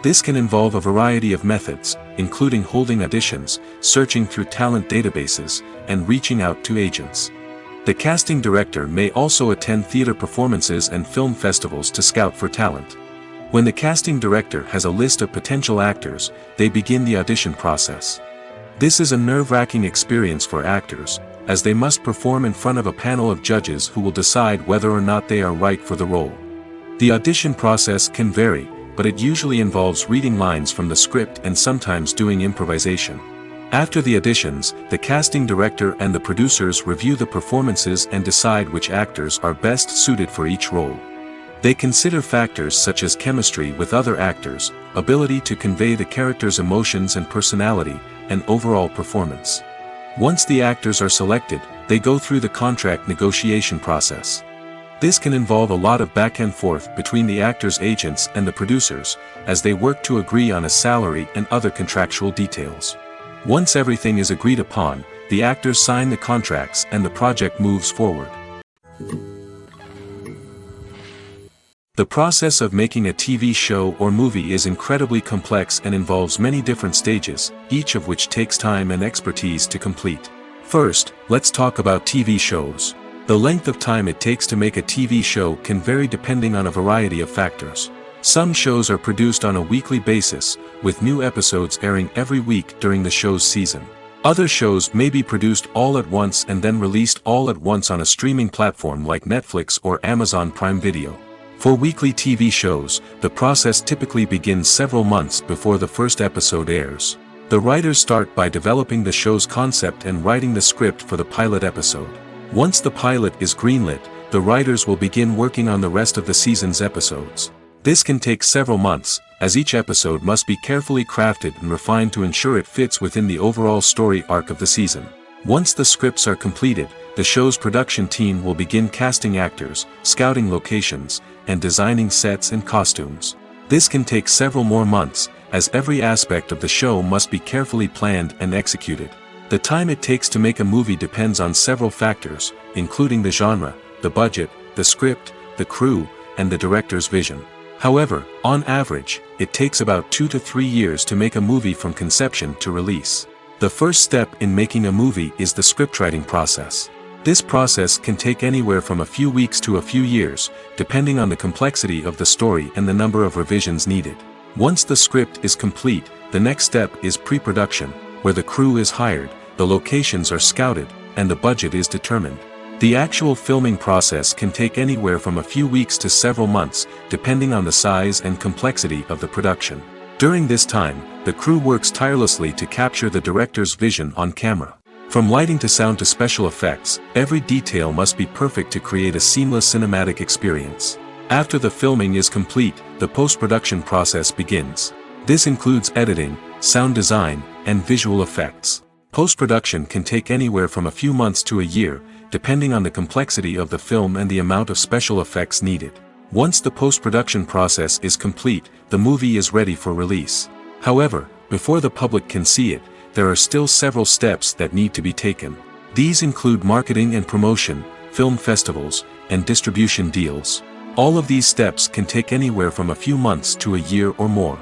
This can involve a variety of methods, including holding auditions, searching through talent databases, and reaching out to agents. The casting director may also attend theater performances and film festivals to scout for talent. When the casting director has a list of potential actors, they begin the audition process. This is a nerve-wracking experience for actors, as they must perform in front of a panel of judges who will decide whether or not they are right for the role. The audition process can vary, but it usually involves reading lines from the script and sometimes doing improvisation. After the auditions, the casting director and the producers review the performances and decide which actors are best suited for each role. They consider factors such as chemistry with other actors, ability to convey the character's emotions and personality, and overall performance. Once the actors are selected, they go through the contract negotiation process. This can involve a lot of back and forth between the actors' agents and the producers, as they work to agree on a salary and other contractual details. Once everything is agreed upon, the actors sign the contracts and the project moves forward. The process of making a TV show or movie is incredibly complex and involves many different stages, each of which takes time and expertise to complete. First, let's talk about TV shows. The length of time it takes to make a TV show can vary depending on a variety of factors. Some shows are produced on a weekly basis, with new episodes airing every week during the show's season. Other shows may be produced all at once and then released all at once on a streaming platform like Netflix or Amazon Prime Video. For weekly TV shows, the process typically begins several months before the first episode airs. The writers start by developing the show's concept and writing the script for the pilot episode. Once the pilot is greenlit, the writers will begin working on the rest of the season's episodes. This can take several months, as each episode must be carefully crafted and refined to ensure it fits within the overall story arc of the season. Once the scripts are completed, the show's production team will begin casting actors, scouting locations, and designing sets and costumes. This can take several more months, as every aspect of the show must be carefully planned and executed. The time it takes to make a movie depends on several factors, including the genre, the budget, the script, the crew, and the director's vision. However, on average, it takes about 2 to 3 years to make a movie from conception to release. The first step in making a movie is the scriptwriting process. This process can take anywhere from a few weeks to a few years, depending on the complexity of the story and the number of revisions needed. Once the script is complete, the next step is pre-production, where the crew is hired, the locations are scouted, and the budget is determined. The actual filming process can take anywhere from a few weeks to several months, depending on the size and complexity of the production. During this time, the crew works tirelessly to capture the director's vision on camera. From lighting to sound to special effects, every detail must be perfect to create a seamless cinematic experience. After the filming is complete, the post-production process begins. This includes editing, sound design, and visual effects. Post-production can take anywhere from a few months to a year, depending on the complexity of the film and the amount of special effects needed. Once the post-production process is complete, the movie is ready for release. However, before the public can see it, there are still several steps that need to be taken. These include marketing and promotion, film festivals, and distribution deals. All of these steps can take anywhere from a few months to a year or more.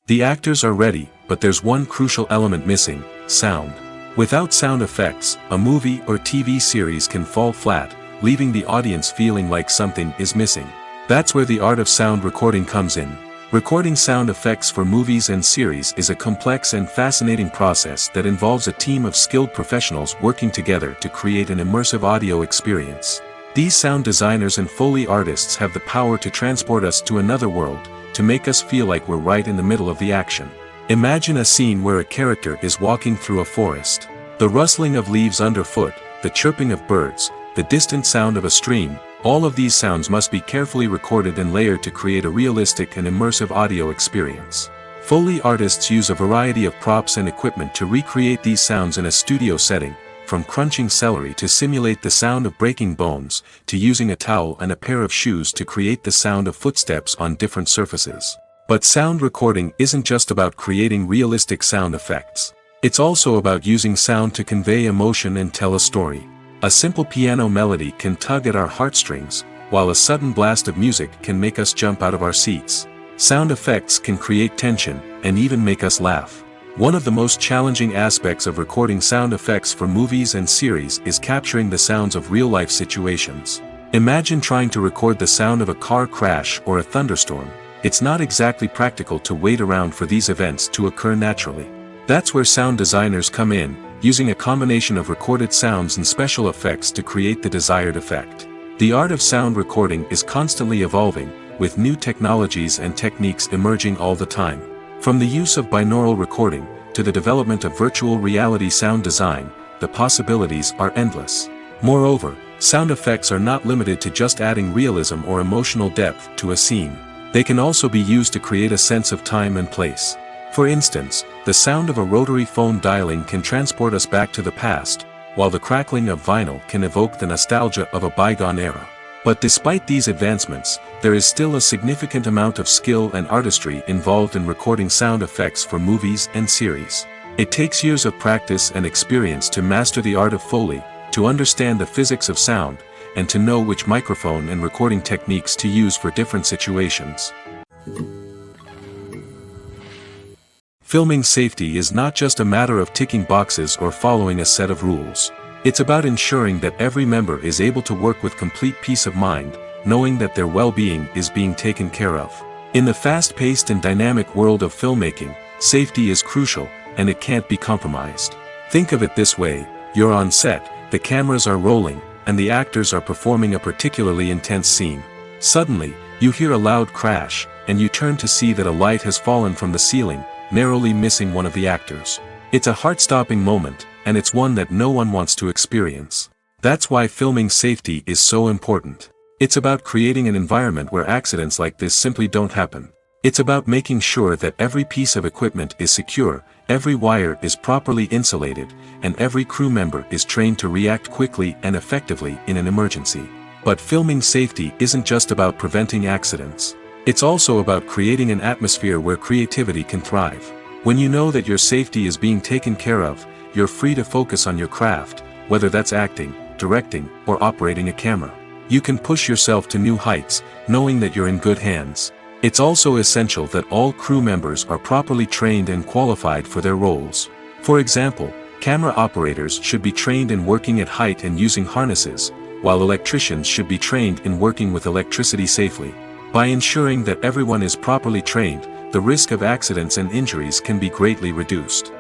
The actors are ready, but there's one crucial element missing: sound. Without sound effects, a movie or TV series can fall flat, leaving the audience feeling like something is missing. That's where the art of sound recording comes in. Recording sound effects for movies and series is a complex and fascinating process that involves a team of skilled professionals working together to create an immersive audio experience. These sound designers and Foley artists have the power to transport us to another world, to make us feel like we're right in the middle of the action. Imagine a scene where a character is walking through a forest. The rustling of leaves underfoot, the chirping of birds, the distant sound of a stream, all of these sounds must be carefully recorded and layered to create a realistic and immersive audio experience. Foley artists use a variety of props and equipment to recreate these sounds in a studio setting, from crunching celery to simulate the sound of breaking bones, to using a towel and a pair of shoes to create the sound of footsteps on different surfaces. But sound recording isn't just about creating realistic sound effects. It's also about using sound to convey emotion and tell a story. A simple piano melody can tug at our heartstrings, while a sudden blast of music can make us jump out of our seats. Sound effects can create tension, and even make us laugh. One of the most challenging aspects of recording sound effects for movies and series is capturing the sounds of real-life situations. Imagine trying to record the sound of a car crash or a thunderstorm. It's not exactly practical to wait around for these events to occur naturally. That's where sound designers come in, using a combination of recorded sounds and special effects to create the desired effect. The art of sound recording is constantly evolving, with new technologies and techniques emerging all the time. From the use of binaural recording, to the development of virtual reality sound design, the possibilities are endless. Moreover, sound effects are not limited to just adding realism or emotional depth to a scene. They can also be used to create a sense of time and place. For instance, the sound of a rotary phone dialing can transport us back to the past, while the crackling of vinyl can evoke the nostalgia of a bygone era. But despite these advancements, there is still a significant amount of skill and artistry involved in recording sound effects for movies and series. It takes years of practice and experience to master the art of Foley, to understand the physics of sound, and to know which microphone and recording techniques to use for different situations. Filming safety is not just a matter of ticking boxes or following a set of rules. It's about ensuring that every member is able to work with complete peace of mind, knowing that their well-being is being taken care of. In the fast-paced and dynamic world of filmmaking, safety is crucial, and it can't be compromised. Think of it this way: you're on set, the cameras are rolling, and the actors are performing a particularly intense scene. Suddenly, you hear a loud crash, and you turn to see that a light has fallen from the ceiling, narrowly missing one of the actors. It's a heart-stopping moment, and it's one that no one wants to experience. That's why filming safety is so important. It's about creating an environment where accidents like this simply don't happen. It's about making sure that every piece of equipment is secure, every wire is properly insulated, and every crew member is trained to react quickly and effectively in an emergency. But filming safety isn't just about preventing accidents. It's also about creating an atmosphere where creativity can thrive. When you know that your safety is being taken care of, you're free to focus on your craft, whether that's acting, directing, or operating a camera. You can push yourself to new heights, knowing that you're in good hands. It's also essential that all crew members are properly trained and qualified for their roles. For example, camera operators should be trained in working at height and using harnesses, while electricians should be trained in working with electricity safely. By ensuring that everyone is properly trained, the risk of accidents and injuries can be greatly reduced.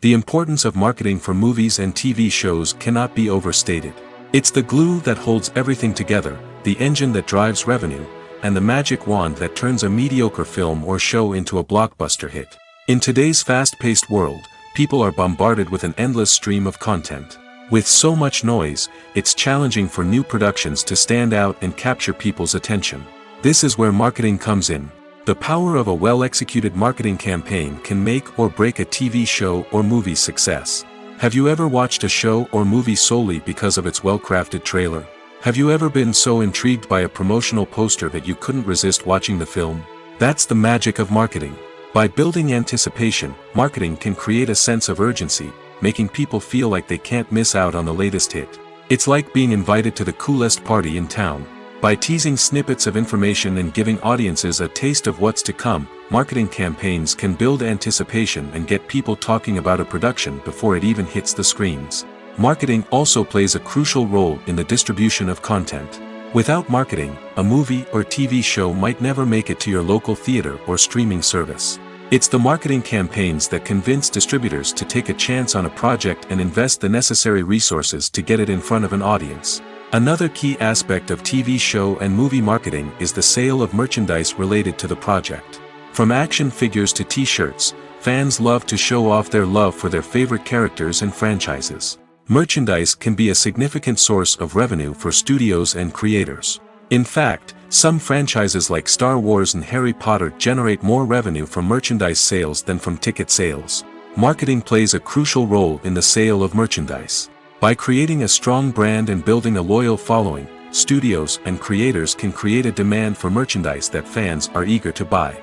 The importance of marketing for movies and TV shows cannot be overstated. It's the glue that holds everything together, the engine that drives revenue, and the magic wand that turns a mediocre film or show into a blockbuster hit. In today's fast-paced world, people are bombarded with an endless stream of content. With so much noise, it's challenging for new productions to stand out and capture people's attention. This is where marketing comes in. The power of a well-executed marketing campaign can make or break a TV show or movie's success. Have you ever watched a show or movie solely because of its well-crafted trailer? Have you ever been so intrigued by a promotional poster that you couldn't resist watching the film? That's the magic of marketing. By building anticipation, marketing can create a sense of urgency, making people feel like they can't miss out on the latest hit. It's like being invited to the coolest party in town. By teasing snippets of information and giving audiences a taste of what's to come, marketing campaigns can build anticipation and get people talking about a production before it even hits the screens. Marketing also plays a crucial role in the distribution of content. Without marketing, a movie or TV show might never make it to your local theater or streaming service. It's the marketing campaigns that convince distributors to take a chance on a project and invest the necessary resources to get it in front of an audience. Another key aspect of TV show and movie marketing is the sale of merchandise related to the project. From action figures to t-shirts, fans love to show off their love for their favorite characters and franchises. Merchandise can be a significant source of revenue for studios and creators. In fact, some franchises like Star Wars and Harry Potter generate more revenue from merchandise sales than from ticket sales. Marketing plays a crucial role in the sale of merchandise. By creating a strong brand and building a loyal following, studios and creators can create a demand for merchandise that fans are eager to buy.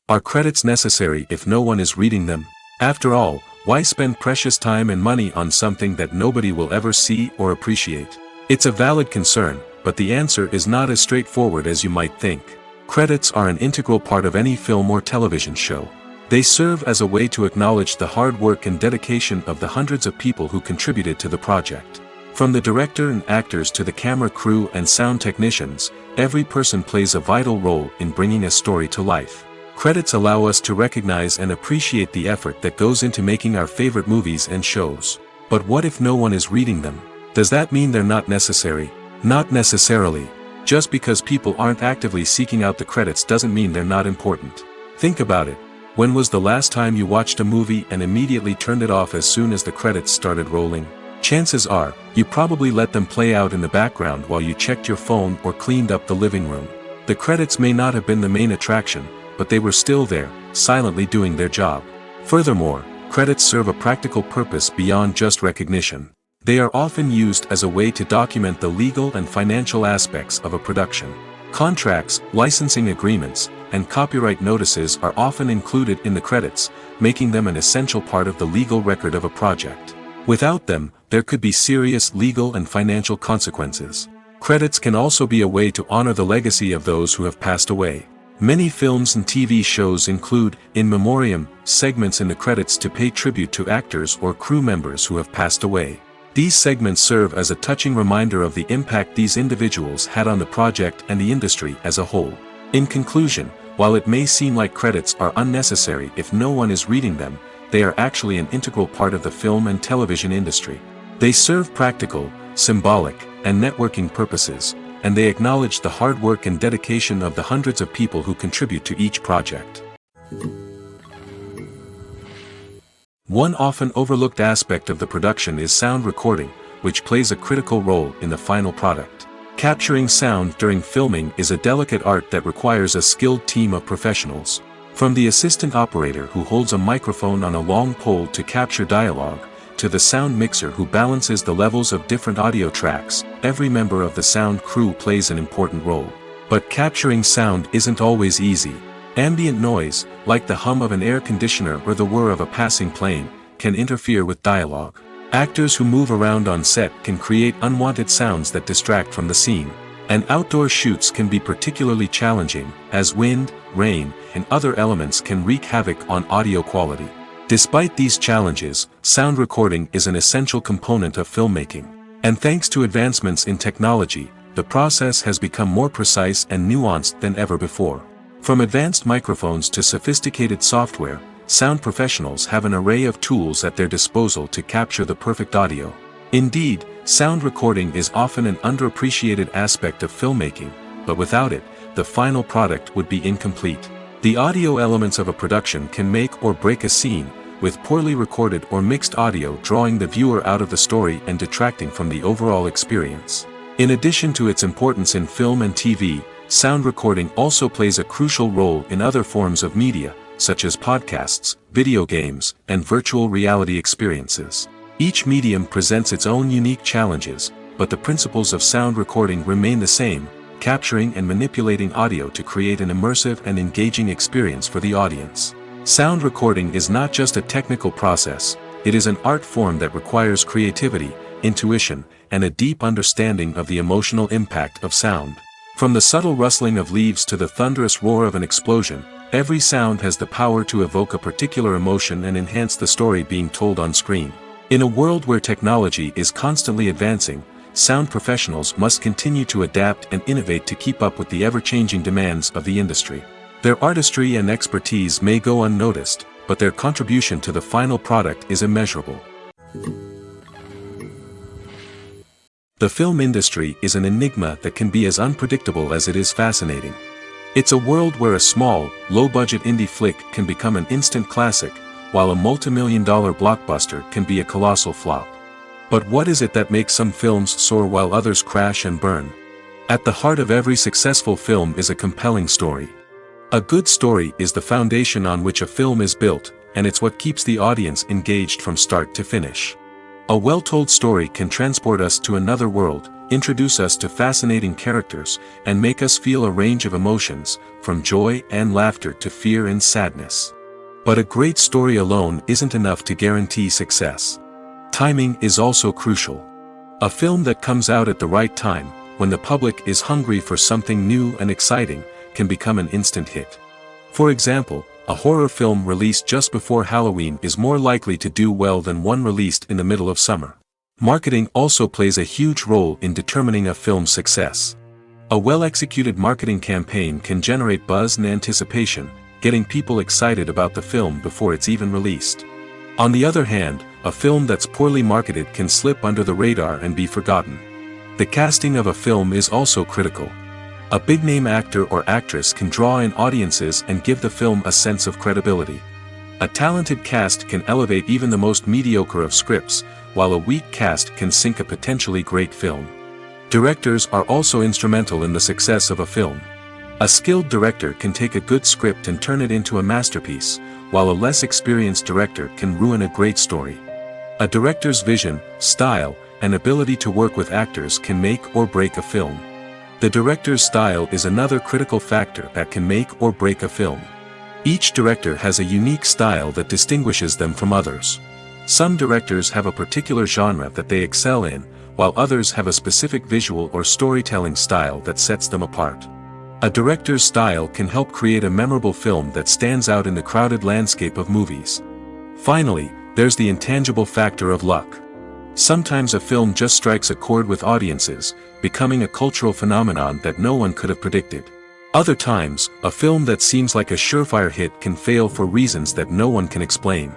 Are credits necessary if no one is reading them? After all, why spend precious time and money on something that nobody will ever see or appreciate? It's a valid concern, but the answer is not as straightforward as you might think. Credits are an integral part of any film or television show. They serve as a way to acknowledge the hard work and dedication of the hundreds of people who contributed to the project. From the director and actors to the camera crew and sound technicians, every person plays a vital role in bringing a story to life. Credits allow us to recognize and appreciate the effort that goes into making our favorite movies and shows. But what if no one is reading them? Does that mean they're not necessary? Not necessarily. Just because people aren't actively seeking out the credits doesn't mean they're not important. Think about it. When was the last time you watched a movie and immediately turned it off as soon as the credits started rolling? Chances are, you probably let them play out in the background while you checked your phone or cleaned up the living room. The credits may not have been the main attraction, but they were still there, silently doing their job. Furthermore, credits serve a practical purpose beyond just recognition. They are often used as a way to document the legal and financial aspects of a production. Contracts, licensing agreements, and copyright notices are often included in the credits, making them an essential part of the legal record of a project. Without them, there could be serious legal and financial consequences. Credits can also be a way to honor the legacy of those who have passed away. Many films and TV shows include, in memoriam, segments in the credits to pay tribute to actors or crew members who have passed away. These segments serve as a touching reminder of the impact these individuals had on the project and the industry as a whole. In conclusion, while it may seem like credits are unnecessary if no one is reading them, they are actually an integral part of the film and television industry. They serve practical, symbolic, and networking purposes, and they acknowledge the hard work and dedication of the hundreds of people who contribute to each project. One often overlooked aspect of the production is sound recording, which plays a critical role in the final product. Capturing sound during filming is a delicate art that requires a skilled team of professionals. From the assistant operator who holds a microphone on a long pole to capture dialogue, to the sound mixer who balances the levels of different audio tracks, every member of the sound crew plays an important role. But capturing sound isn't always easy. Ambient noise, like the hum of an air conditioner or the whir of a passing plane, can interfere with dialogue. Actors who move around on set can create unwanted sounds that distract from the scene. And outdoor shoots can be particularly challenging, as wind, rain, and other elements can wreak havoc on audio quality. Despite these challenges, sound recording is an essential component of filmmaking. And thanks to advancements in technology, the process has become more precise and nuanced than ever before. From advanced microphones to sophisticated software, sound professionals have an array of tools at their disposal to capture the perfect audio. Indeed, sound recording is often an underappreciated aspect of filmmaking, but without it, the final product would be incomplete. The audio elements of a production can make or break a scene, with poorly recorded or mixed audio drawing the viewer out of the story and detracting from the overall experience. In addition to its importance in film and TV, sound recording also plays a crucial role in other forms of media, such as podcasts, video games, and virtual reality experiences. Each medium presents its own unique challenges, but the principles of sound recording remain the same, capturing and manipulating audio to create an immersive and engaging experience for the audience. Sound recording is not just a technical process, it is an art form that requires creativity, intuition, and a deep understanding of the emotional impact of sound. From the subtle rustling of leaves to the thunderous roar of an explosion, every sound has the power to evoke a particular emotion and enhance the story being told on screen. In a world where technology is constantly advancing, sound professionals must continue to adapt and innovate to keep up with the ever-changing demands of the industry. Their artistry and expertise may go unnoticed, but their contribution to the final product is immeasurable. The film industry is an enigma that can be as unpredictable as it is fascinating. It's a world where a small, low-budget indie flick can become an instant classic, while a multi-million-dollar blockbuster can be a colossal flop. But what is it that makes some films soar while others crash and burn? At the heart of every successful film is a compelling story. A good story is the foundation on which a film is built, and it's what keeps the audience engaged from start to finish. A well-told story can transport us to another world, introduce us to fascinating characters, and make us feel a range of emotions, from joy and laughter to fear and sadness. But a great story alone isn't enough to guarantee success. Timing is also crucial. A film that comes out at the right time, when the public is hungry for something new and exciting, can become an instant hit. For example, a horror film released just before Halloween is more likely to do well than one released in the middle of summer. Marketing also plays a huge role in determining a film's success. A well-executed marketing campaign can generate buzz and anticipation, getting people excited about the film before it's even released. On the other hand, a film that's poorly marketed can slip under the radar and be forgotten. The casting of a film is also critical. A big-name actor or actress can draw in audiences and give the film a sense of credibility. A talented cast can elevate even the most mediocre of scripts, while a weak cast can sink a potentially great film. Directors are also instrumental in the success of a film. A skilled director can take a good script and turn it into a masterpiece, while a less experienced director can ruin a great story. A director's vision, style, and ability to work with actors can make or break a film. The director's style is another critical factor that can make or break a film. Each director has a unique style that distinguishes them from others. Some directors have a particular genre that they excel in, while others have a specific visual or storytelling style that sets them apart. A director's style can help create a memorable film that stands out in the crowded landscape of movies. Finally, there's the intangible factor of luck. Sometimes a film just strikes a chord with audiences, becoming a cultural phenomenon that no one could have predicted. Other times, a film that seems like a surefire hit can fail for reasons that no one can explain.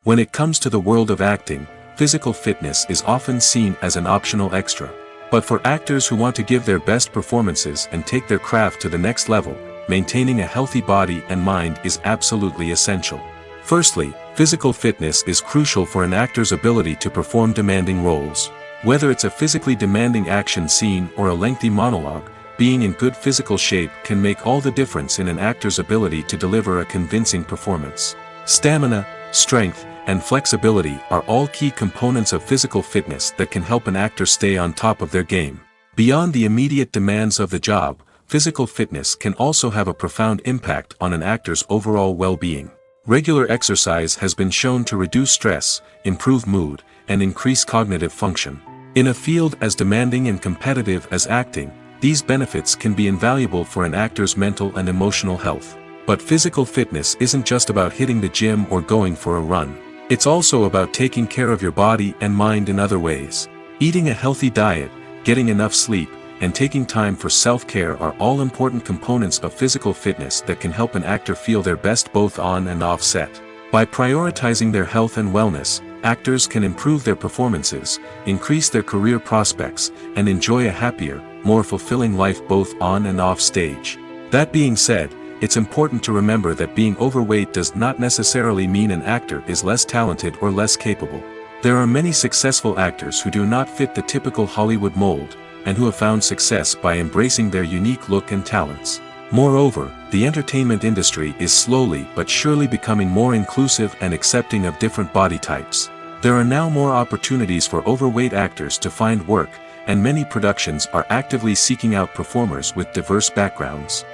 When it comes to the world of acting, physical fitness is often seen as an optional extra. But for actors who want to give their best performances and take their craft to the next level, maintaining a healthy body and mind is absolutely essential. Firstly, physical fitness is crucial for an actor's ability to perform demanding roles. Whether it's a physically demanding action scene or a lengthy monologue, being in good physical shape can make all the difference in an actor's ability to deliver a convincing performance. Stamina, strength, and flexibility are all key components of physical fitness that can help an actor stay on top of their game. Beyond the immediate demands of the job, physical fitness can also have a profound impact on an actor's overall well-being. Regular exercise has been shown to reduce stress, improve mood, and increase cognitive function. In a field as demanding and competitive as acting, these benefits can be invaluable for an actor's mental and emotional health. But physical fitness isn't just about hitting the gym or going for a run. It's also about taking care of your body and mind in other ways. Eating a healthy diet, getting enough sleep, and taking time for self-care are all important components of physical fitness that can help an actor feel their best both on and off set. By prioritizing their health and wellness, actors can improve their performances, increase their career prospects, and enjoy a happier, more fulfilling life both on and off stage. That being said, it's important to remember that being overweight does not necessarily mean an actor is less talented or less capable. There are many successful actors who do not fit the typical Hollywood mold, and who have found success by embracing their unique look and talents. Moreover, the entertainment industry is slowly but surely becoming more inclusive and accepting of different body types. There are now more opportunities for overweight actors to find work, and many productions are actively seeking out performers with diverse backgrounds.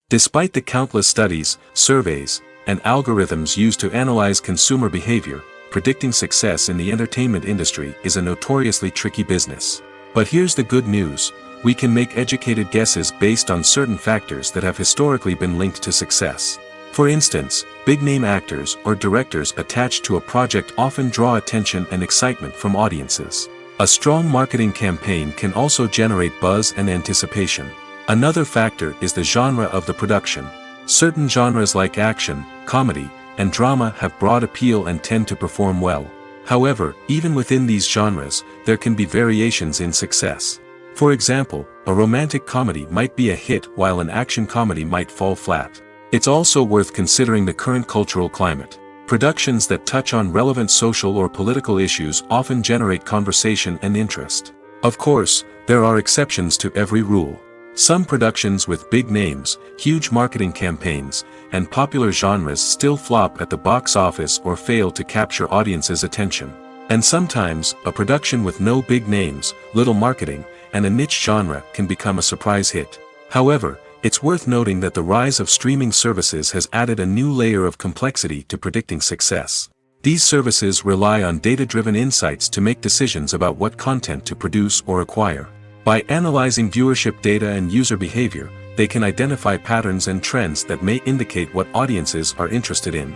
Despite the countless studies, surveys, and algorithms used to analyze consumer behavior, predicting success in the entertainment industry is a notoriously tricky business. But here's the good news: we can make educated guesses based on certain factors that have historically been linked to success. For instance, big-name actors or directors attached to a project often draw attention and excitement from audiences. A strong marketing campaign can also generate buzz and anticipation. Another factor is the genre of the production. Certain genres like action, comedy, and drama have broad appeal and tend to perform well. However, even within these genres, there can be variations in success. For example, a romantic comedy might be a hit while an action comedy might fall flat. It's also worth considering the current cultural climate. Productions that touch on relevant social or political issues often generate conversation and interest. Of course, there are exceptions to every rule. Some productions with big names, huge marketing campaigns, and popular genres still flop at the box office or fail to capture audiences' attention. And sometimes, a production with no big names, little marketing, and a niche genre can become a surprise hit. However, it's worth noting that the rise of streaming services has added a new layer of complexity to predicting success. These services rely on data-driven insights to make decisions about what content to produce or acquire. By analyzing viewership data and user behavior, they can identify patterns and trends that may indicate what audiences are interested in.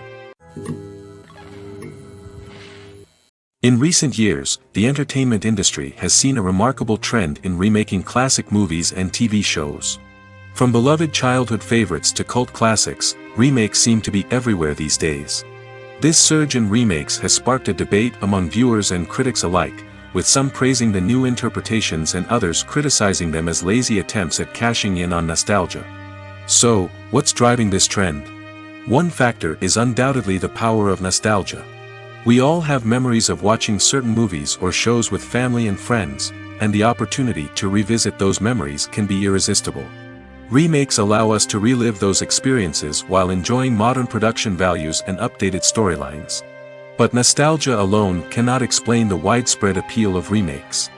In recent years, the entertainment industry has seen a remarkable trend in remaking classic movies and TV shows. From beloved childhood favorites to cult classics, remakes seem to be everywhere these days. This surge in remakes has sparked a debate among viewers and critics alike, with some praising the new interpretations and others criticizing them as lazy attempts at cashing in on nostalgia. So, what's driving this trend? One factor is undoubtedly the power of nostalgia. We all have memories of watching certain movies or shows with family and friends, and the opportunity to revisit those memories can be irresistible. Remakes allow us to relive those experiences while enjoying modern production values and updated storylines. But nostalgia alone cannot explain the widespread appeal of remakes.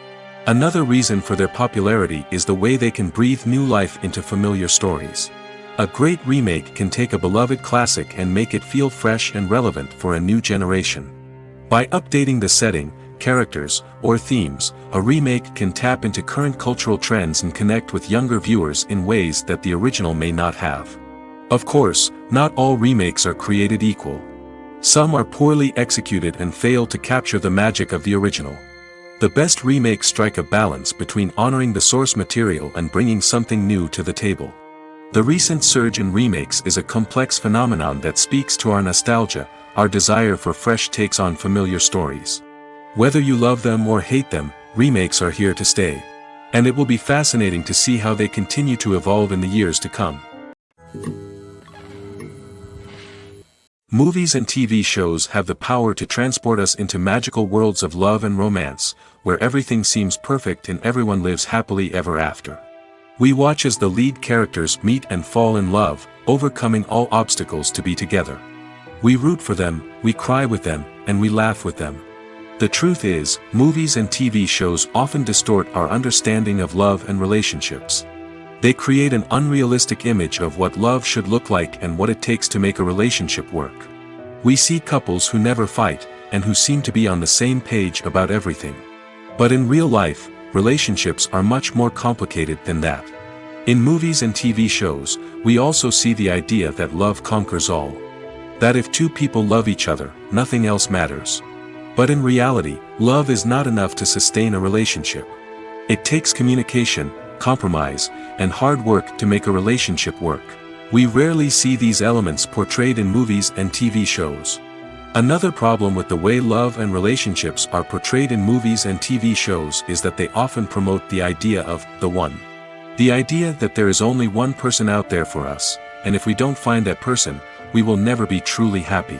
Another reason for their popularity is the way they can breathe new life into familiar stories. A great remake can take a beloved classic and make it feel fresh and relevant for a new generation. By updating the setting, characters, or themes, a remake can tap into current cultural trends and connect with younger viewers in ways that the original may not have. Of course, not all remakes are created equal. Some are poorly executed and fail to capture the magic of the original. The best remakes strike a balance between honoring the source material and bringing something new to the table. The recent surge in remakes is a complex phenomenon that speaks to our nostalgia, our desire for fresh takes on familiar stories. Whether you love them or hate them, remakes are here to stay. And it will be fascinating to see how they continue to evolve in the years to come. Movies and TV shows have the power to transport us into magical worlds of love and romance, where everything seems perfect and everyone lives happily ever after. We watch as the lead characters meet and fall in love, overcoming all obstacles to be together. We root for them, we cry with them, and we laugh with them. The truth is, movies and TV shows often distort our understanding of love and relationships. They create an unrealistic image of what love should look like and what it takes to make a relationship work. We see couples who never fight, and who seem to be on the same page about everything. But in real life, relationships are much more complicated than that. In movies and TV shows, we also see the idea that love conquers all. That if two people love each other, nothing else matters. But in reality, love is not enough to sustain a relationship. It takes communication, compromise, and hard work to make a relationship work. We rarely see these elements portrayed in movies and TV shows. Another problem with the way love and relationships are portrayed in movies and TV shows is that they often promote the idea of the one. The idea that there is only one person out there for us, and if we don't find that person, we will never be truly happy.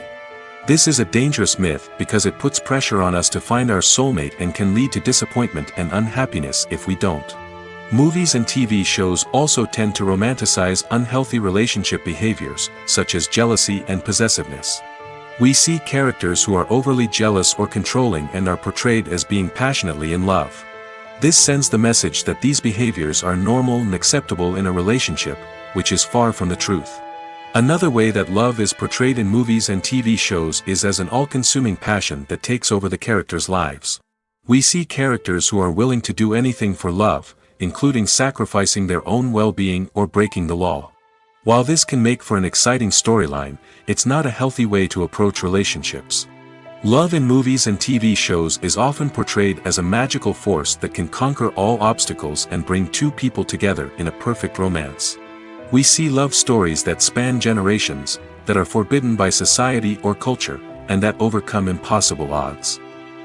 This is a dangerous myth because it puts pressure on us to find our soulmate and can lead to disappointment and unhappiness if we don't. Movies and TV shows also tend to romanticize unhealthy relationship behaviors, such as jealousy and possessiveness. We see characters who are overly jealous or controlling and are portrayed as being passionately in love. This sends the message that these behaviors are normal and acceptable in a relationship, which is far from the truth. Another way that love is portrayed in movies and TV shows is as an all-consuming passion that takes over the characters' lives. We see characters who are willing to do anything for love, including sacrificing their own well-being or breaking the law. While this can make for an exciting storyline, it's not a healthy way to approach relationships. Love in movies and TV shows is often portrayed as a magical force that can conquer all obstacles and bring two people together in a perfect romance. We see love stories that span generations, that are forbidden by society or culture, and that overcome impossible odds.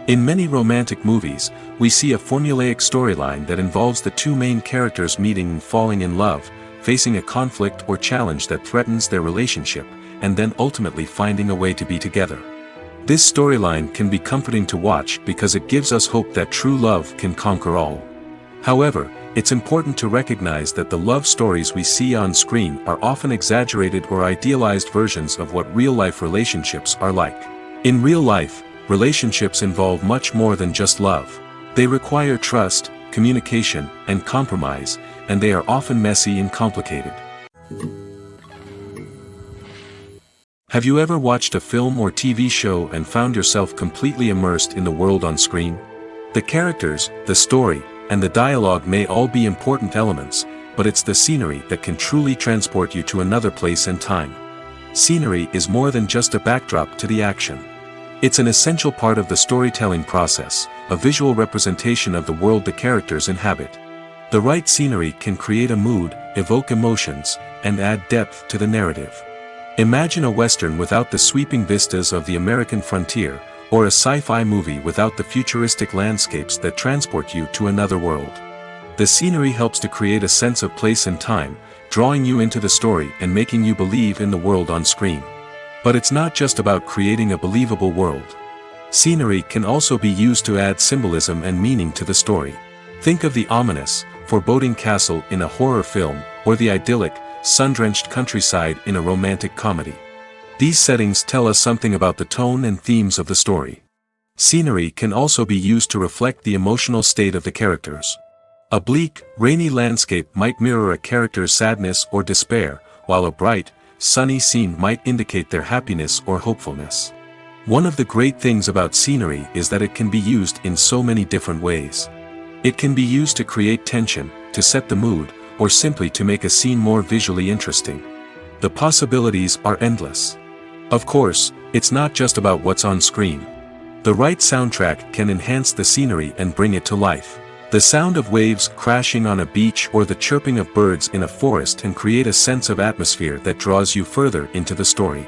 In many romantic movies, we see a formulaic storyline that involves the two main characters meeting and falling in love, facing a conflict or challenge that threatens their relationship, and then ultimately finding a way to be together. This storyline can be comforting to watch because it gives us hope that true love can conquer all. However, it's important to recognize that the love stories we see on screen are often exaggerated or idealized versions of what real-life relationships are like. In real life, relationships involve much more than just love. They require trust, communication, and compromise, and they are often messy and complicated. Have you ever watched a film or TV show and found yourself completely immersed in the world on screen? The characters, the story, and the dialogue may all be important elements, but it's the scenery that can truly transport you to another place and time. Scenery is more than just a backdrop to the action. It's an essential part of the storytelling process, a visual representation of the world the characters inhabit. The right scenery can create a mood, evoke emotions, and add depth to the narrative. Imagine a Western without the sweeping vistas of the American frontier, or a sci-fi movie without the futuristic landscapes that transport you to another world. The scenery helps to create a sense of place and time, drawing you into the story and making you believe in the world on screen. But it's not just about creating a believable world. Scenery can also be used to add symbolism and meaning to the story. Think of the ominous, foreboding castle in a horror film, or the idyllic, sun-drenched countryside in a romantic comedy. These settings tell us something about the tone and themes of the story. Scenery can also be used to reflect the emotional state of the characters. A bleak, rainy landscape might mirror a character's sadness or despair, while a bright, sunny scene might indicate their happiness or hopefulness. One of the great things about scenery is that it can be used in so many different ways. It can be used to create tension, to set the mood, or simply to make a scene more visually interesting. The possibilities are endless. Of course, it's not just about what's on screen. The right soundtrack can enhance the scenery and bring it to life. The sound of waves crashing on a beach or the chirping of birds in a forest can create a sense of atmosphere that draws you further into the story.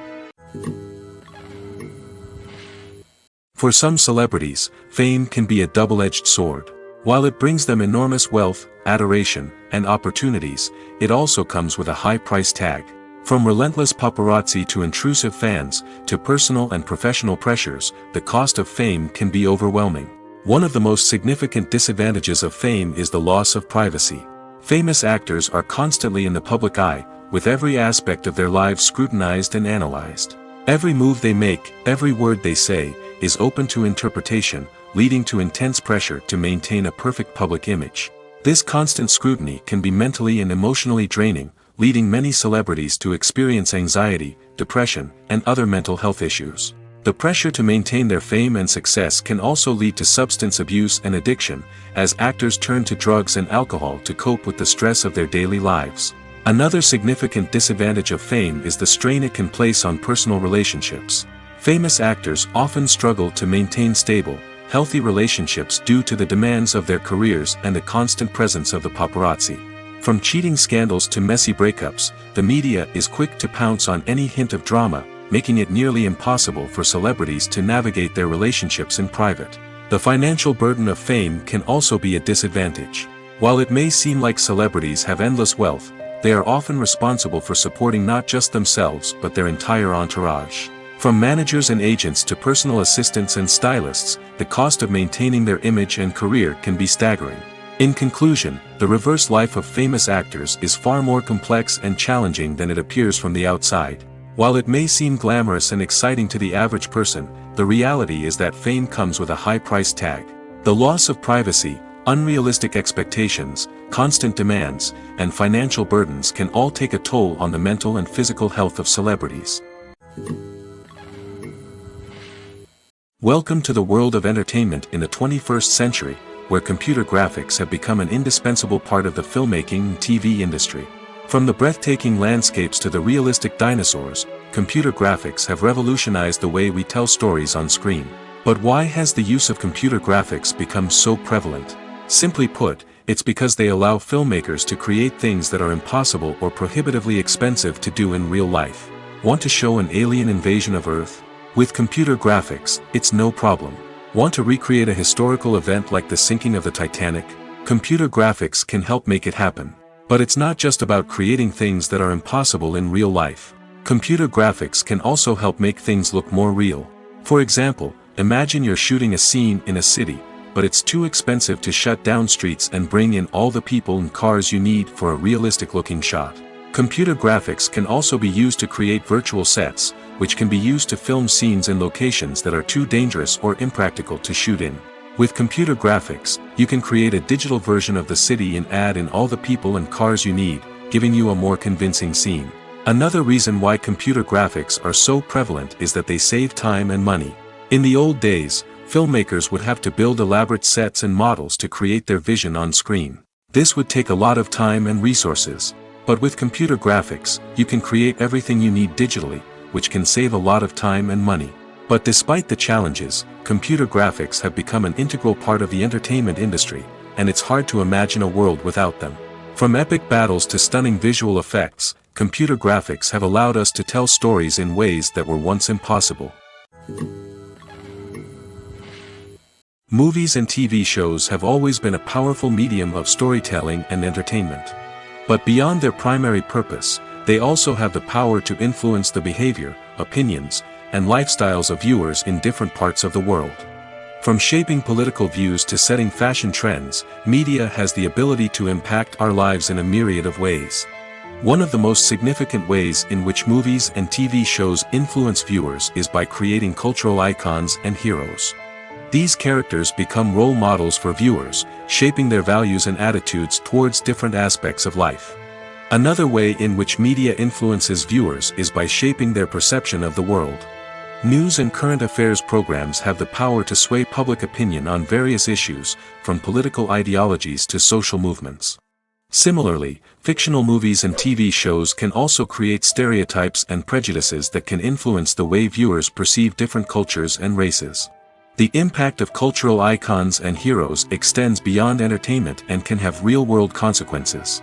For some celebrities, fame can be a double-edged sword. While it brings them enormous wealth, adoration, and opportunities, it also comes with a high price tag. From relentless paparazzi to intrusive fans, to personal and professional pressures, the cost of fame can be overwhelming. One of the most significant disadvantages of fame is the loss of privacy. Famous actors are constantly in the public eye, with every aspect of their lives scrutinized and analyzed. Every move they make, every word they say, is open to interpretation, leading to intense pressure to maintain a perfect public image. This constant scrutiny can be mentally and emotionally draining, leading many celebrities to experience anxiety, depression, and other mental health issues. The pressure to maintain their fame and success can also lead to substance abuse and addiction, as actors turn to drugs and alcohol to cope with the stress of their daily lives. Another significant disadvantage of fame is the strain it can place on personal relationships. Famous actors often struggle to maintain stable, healthy relationships due to the demands of their careers and the constant presence of the paparazzi. From cheating scandals to messy breakups, the media is quick to pounce on any hint of drama, making it nearly impossible for celebrities to navigate their relationships in private. The financial burden of fame can also be a disadvantage. While it may seem like celebrities have endless wealth, they are often responsible for supporting not just themselves but their entire entourage. From managers and agents to personal assistants and stylists, the cost of maintaining their image and career can be staggering. In conclusion, the reverse life of famous actors is far more complex and challenging than it appears from the outside. While it may seem glamorous and exciting to the average person, the reality is that fame comes with a high price tag. The loss of privacy, unrealistic expectations, constant demands, and financial burdens can all take a toll on the mental and physical health of celebrities. Welcome to the world of entertainment in the 21st century, where computer graphics have become an indispensable part of the filmmaking and TV industry. From the breathtaking landscapes to the realistic dinosaurs, computer graphics have revolutionized the way we tell stories on screen. But why has the use of computer graphics become so prevalent? Simply put, it's because they allow filmmakers to create things that are impossible or prohibitively expensive to do in real life. Want to show an alien invasion of Earth? With computer graphics, it's no problem. Want to recreate a historical event like the sinking of the Titanic? Computer graphics can help make it happen. But it's not just about creating things that are impossible in real life. Computer graphics can also help make things look more real. For example, imagine you're shooting a scene in a city, but it's too expensive to shut down streets and bring in all the people and cars you need for a realistic-looking shot. Computer graphics can also be used to create virtual sets, which can be used to film scenes in locations that are too dangerous or impractical to shoot in. With computer graphics, you can create a digital version of the city and add in all the people and cars you need, giving you a more convincing scene. Another reason why computer graphics are so prevalent is that they save time and money. In the old days, filmmakers would have to build elaborate sets and models to create their vision on screen. This would take a lot of time and resources. But with computer graphics, you can create everything you need digitally, which can save a lot of time and money. But despite the challenges, computer graphics have become an integral part of the entertainment industry, and it's hard to imagine a world without them. From epic battles to stunning visual effects, computer graphics have allowed us to tell stories in ways that were once impossible. Movies and TV shows have always been a powerful medium of storytelling and entertainment. But beyond their primary purpose, they also have the power to influence the behavior, opinions, and lifestyles of viewers in different parts of the world. From shaping political views to setting fashion trends, media has the ability to impact our lives in a myriad of ways. One of the most significant ways in which movies and TV shows influence viewers is by creating cultural icons and heroes. These characters become role models for viewers, shaping their values and attitudes towards different aspects of life. Another way in which media influences viewers is by shaping their perception of the world. News and current affairs programs have the power to sway public opinion on various issues, from political ideologies to social movements. Similarly, fictional movies and TV shows can also create stereotypes and prejudices that can influence the way viewers perceive different cultures and races. The impact of cultural icons and heroes extends beyond entertainment and can have real-world consequences.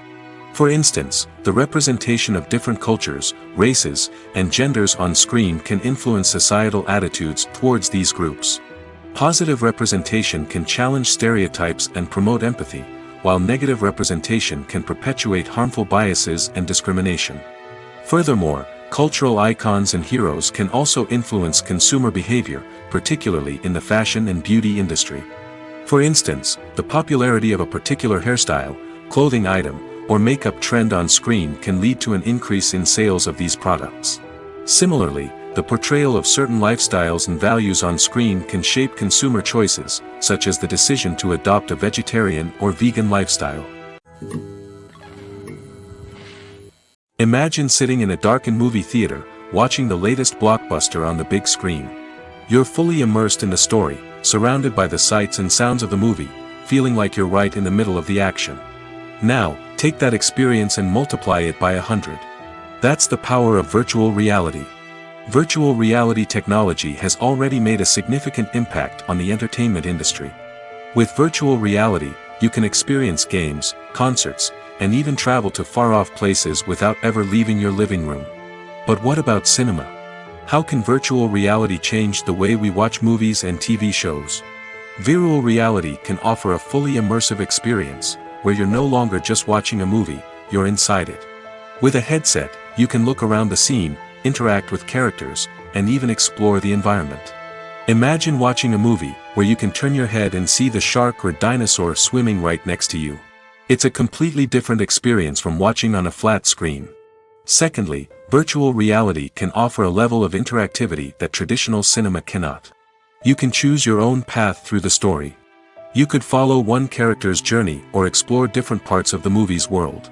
For instance, the representation of different cultures, races, and genders on screen can influence societal attitudes towards these groups. Positive representation can challenge stereotypes and promote empathy, while negative representation can perpetuate harmful biases and discrimination. Furthermore, cultural icons and heroes can also influence consumer behavior, particularly in the fashion and beauty industry. For instance, the popularity of a particular hairstyle, clothing item, or makeup trend on screen can lead to an increase in sales of these products. Similarly, the portrayal of certain lifestyles and values on screen can shape consumer choices, such as the decision to adopt a vegetarian or vegan lifestyle. Imagine sitting in a darkened movie theater, watching the latest blockbuster on the big screen. You're fully immersed in the story, surrounded by the sights and sounds of the movie, feeling like you're right in the middle of the action. Now, take that experience and multiply it by 100. That's the power of virtual reality. Virtual reality technology has already made a significant impact on the entertainment industry. With virtual reality, you can experience games, concerts, and even travel to far-off places without ever leaving your living room. But what about cinema? How can virtual reality change the way we watch movies and TV shows? Virtual reality can offer a fully immersive experience, where you're no longer just watching a movie, you're inside it. With a headset, you can look around the scene, interact with characters, and even explore the environment. Imagine watching a movie, where you can turn your head and see the shark or dinosaur swimming right next to you. It's a completely different experience from watching on a flat screen. Secondly, virtual reality can offer a level of interactivity that traditional cinema cannot. You can choose your own path through the story. You could follow one character's journey or explore different parts of the movie's world.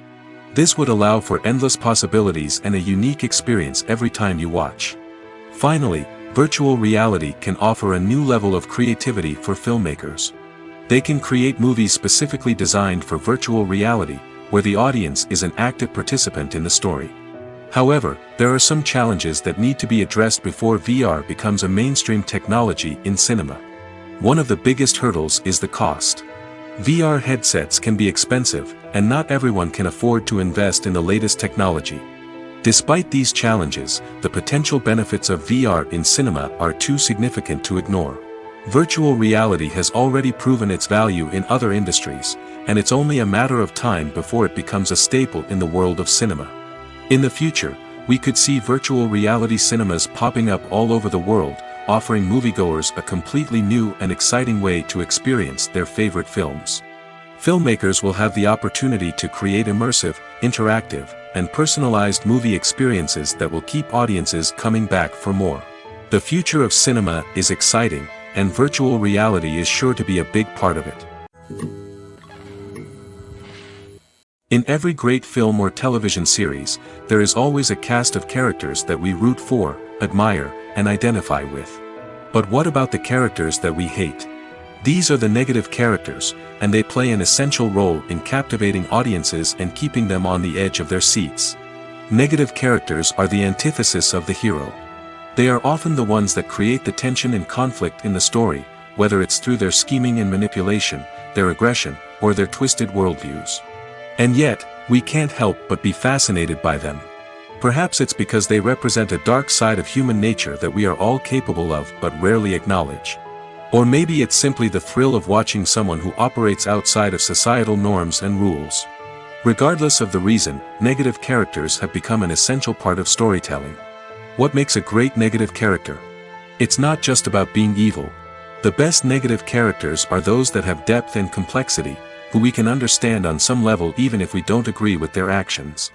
This would allow for endless possibilities and a unique experience every time you watch. Finally, virtual reality can offer a new level of creativity for filmmakers. They can create movies specifically designed for virtual reality, where the audience is an active participant in the story. However, there are some challenges that need to be addressed before VR becomes a mainstream technology in cinema. One of the biggest hurdles is the cost. VR headsets can be expensive, and not everyone can afford to invest in the latest technology. Despite these challenges, the potential benefits of VR in cinema are too significant to ignore. Virtual reality has already proven its value in other industries, and it's only a matter of time before it becomes a staple in the world of cinema. In the future, we could see virtual reality cinemas popping up all over the world, offering moviegoers a completely new and exciting way to experience their favorite films. Filmmakers will have the opportunity to create immersive, interactive, and personalized movie experiences that will keep audiences coming back for more. The future of cinema is exciting, and virtual reality is sure to be a big part of it. In every great film or television series, there is always a cast of characters that we root for, admire, and identify with. But what about the characters that we hate? These are the negative characters, and they play an essential role in captivating audiences and keeping them on the edge of their seats. Negative characters are the antithesis of the hero. They are often the ones that create the tension and conflict in the story, whether it's through their scheming and manipulation, their aggression, or their twisted worldviews. And yet, we can't help but be fascinated by them. Perhaps it's because they represent a dark side of human nature that we are all capable of but rarely acknowledge. Or maybe it's simply the thrill of watching someone who operates outside of societal norms and rules. Regardless of the reason, negative characters have become an essential part of storytelling. What makes a great negative character? It's not just about being evil. The best negative characters are those that have depth and complexity, who we can understand on some level even if we don't agree with their actions.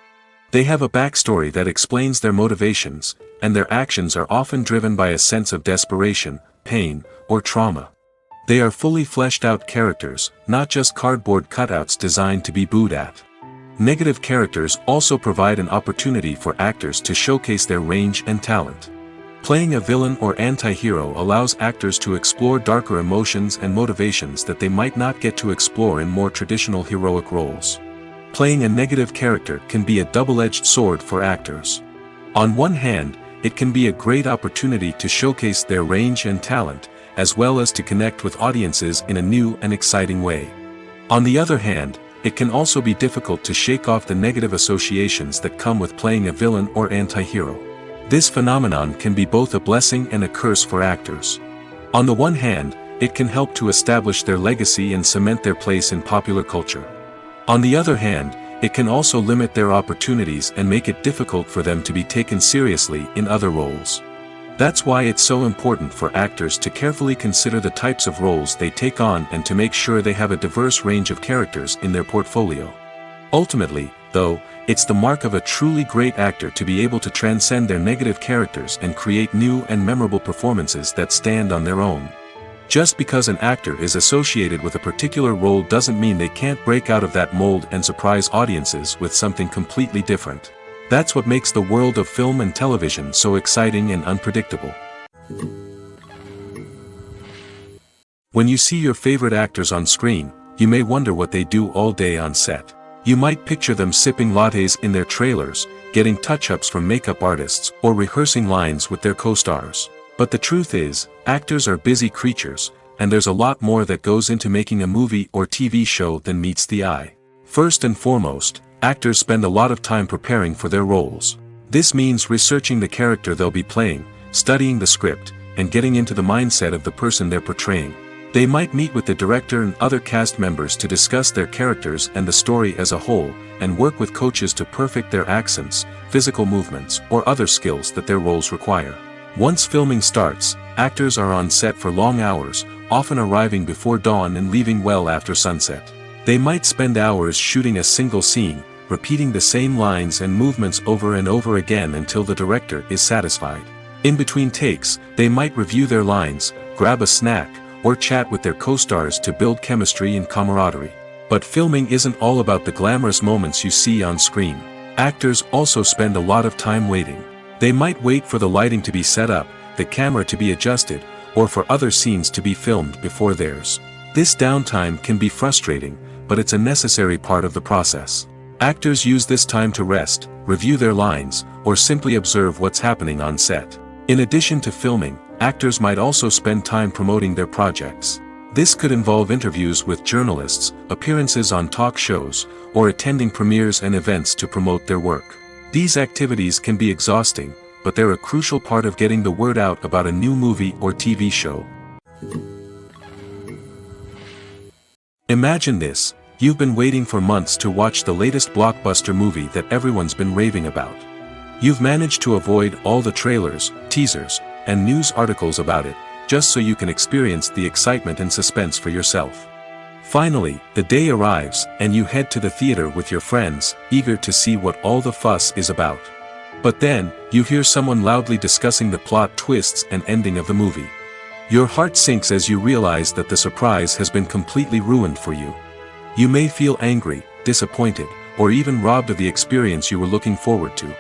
They have a backstory that explains their motivations, and their actions are often driven by a sense of desperation, pain, or trauma. They are fully fleshed out characters, not just cardboard cutouts designed to be booed at. Negative characters also provide an opportunity for actors to showcase their range and talent. Playing a villain or anti-hero allows actors to explore darker emotions and motivations that they might not get to explore in more traditional heroic roles. Playing a negative character can be a double-edged sword for actors. On one hand, it can be a great opportunity to showcase their range and talent, as well as to connect with audiences in a new and exciting way. On the other hand, it can also be difficult to shake off the negative associations that come with playing a villain or anti-hero. This phenomenon can be both a blessing and a curse for actors. On the one hand, it can help to establish their legacy and cement their place in popular culture. On the other hand, it can also limit their opportunities and make it difficult for them to be taken seriously in other roles. That's why it's so important for actors to carefully consider the types of roles they take on and to make sure they have a diverse range of characters in their portfolio. Ultimately, though, it's the mark of a truly great actor to be able to transcend their negative characters and create new and memorable performances that stand on their own. Just because an actor is associated with a particular role doesn't mean they can't break out of that mold and surprise audiences with something completely different. That's what makes the world of film and television so exciting and unpredictable. When you see your favorite actors on screen, you may wonder what they do all day on set. You might picture them sipping lattes in their trailers, getting touch-ups from makeup artists, or rehearsing lines with their co-stars. But the truth is, actors are busy creatures, and there's a lot more that goes into making a movie or TV show than meets the eye. First and foremost, actors spend a lot of time preparing for their roles. This means researching the character they'll be playing, studying the script, and getting into the mindset of the person they're portraying. They might meet with the director and other cast members to discuss their characters and the story as a whole, and work with coaches to perfect their accents, physical movements, or other skills that their roles require. Once filming starts, actors are on set for long hours, often arriving before dawn and leaving well after sunset. They might spend hours shooting a single scene, repeating the same lines and movements over and over again until the director is satisfied. In between takes, they might review their lines, grab a snack, or chat with their co-stars to build chemistry and camaraderie. But filming isn't all about the glamorous moments you see on screen. Actors also spend a lot of time waiting. They might wait for the lighting to be set up, the camera to be adjusted, or for other scenes to be filmed before theirs. This downtime can be frustrating, but it's a necessary part of the process. Actors use this time to rest, review their lines, or simply observe what's happening on set. In addition to filming, actors might also spend time promoting their projects. This could involve interviews with journalists, appearances on talk shows, or attending premieres and events to promote their work. These activities can be exhausting, but they're a crucial part of getting the word out about a new movie or TV show. Imagine this: you've been waiting for months to watch the latest blockbuster movie that everyone's been raving about. You've managed to avoid all the trailers, teasers, and news articles about it, just so you can experience the excitement and suspense for yourself. Finally, the day arrives, and you head to the theater with your friends, eager to see what all the fuss is about. But then, you hear someone loudly discussing the plot twists and ending of the movie. Your heart sinks as you realize that the surprise has been completely ruined for you. You may feel angry, disappointed, or even robbed of the experience you were looking forward to.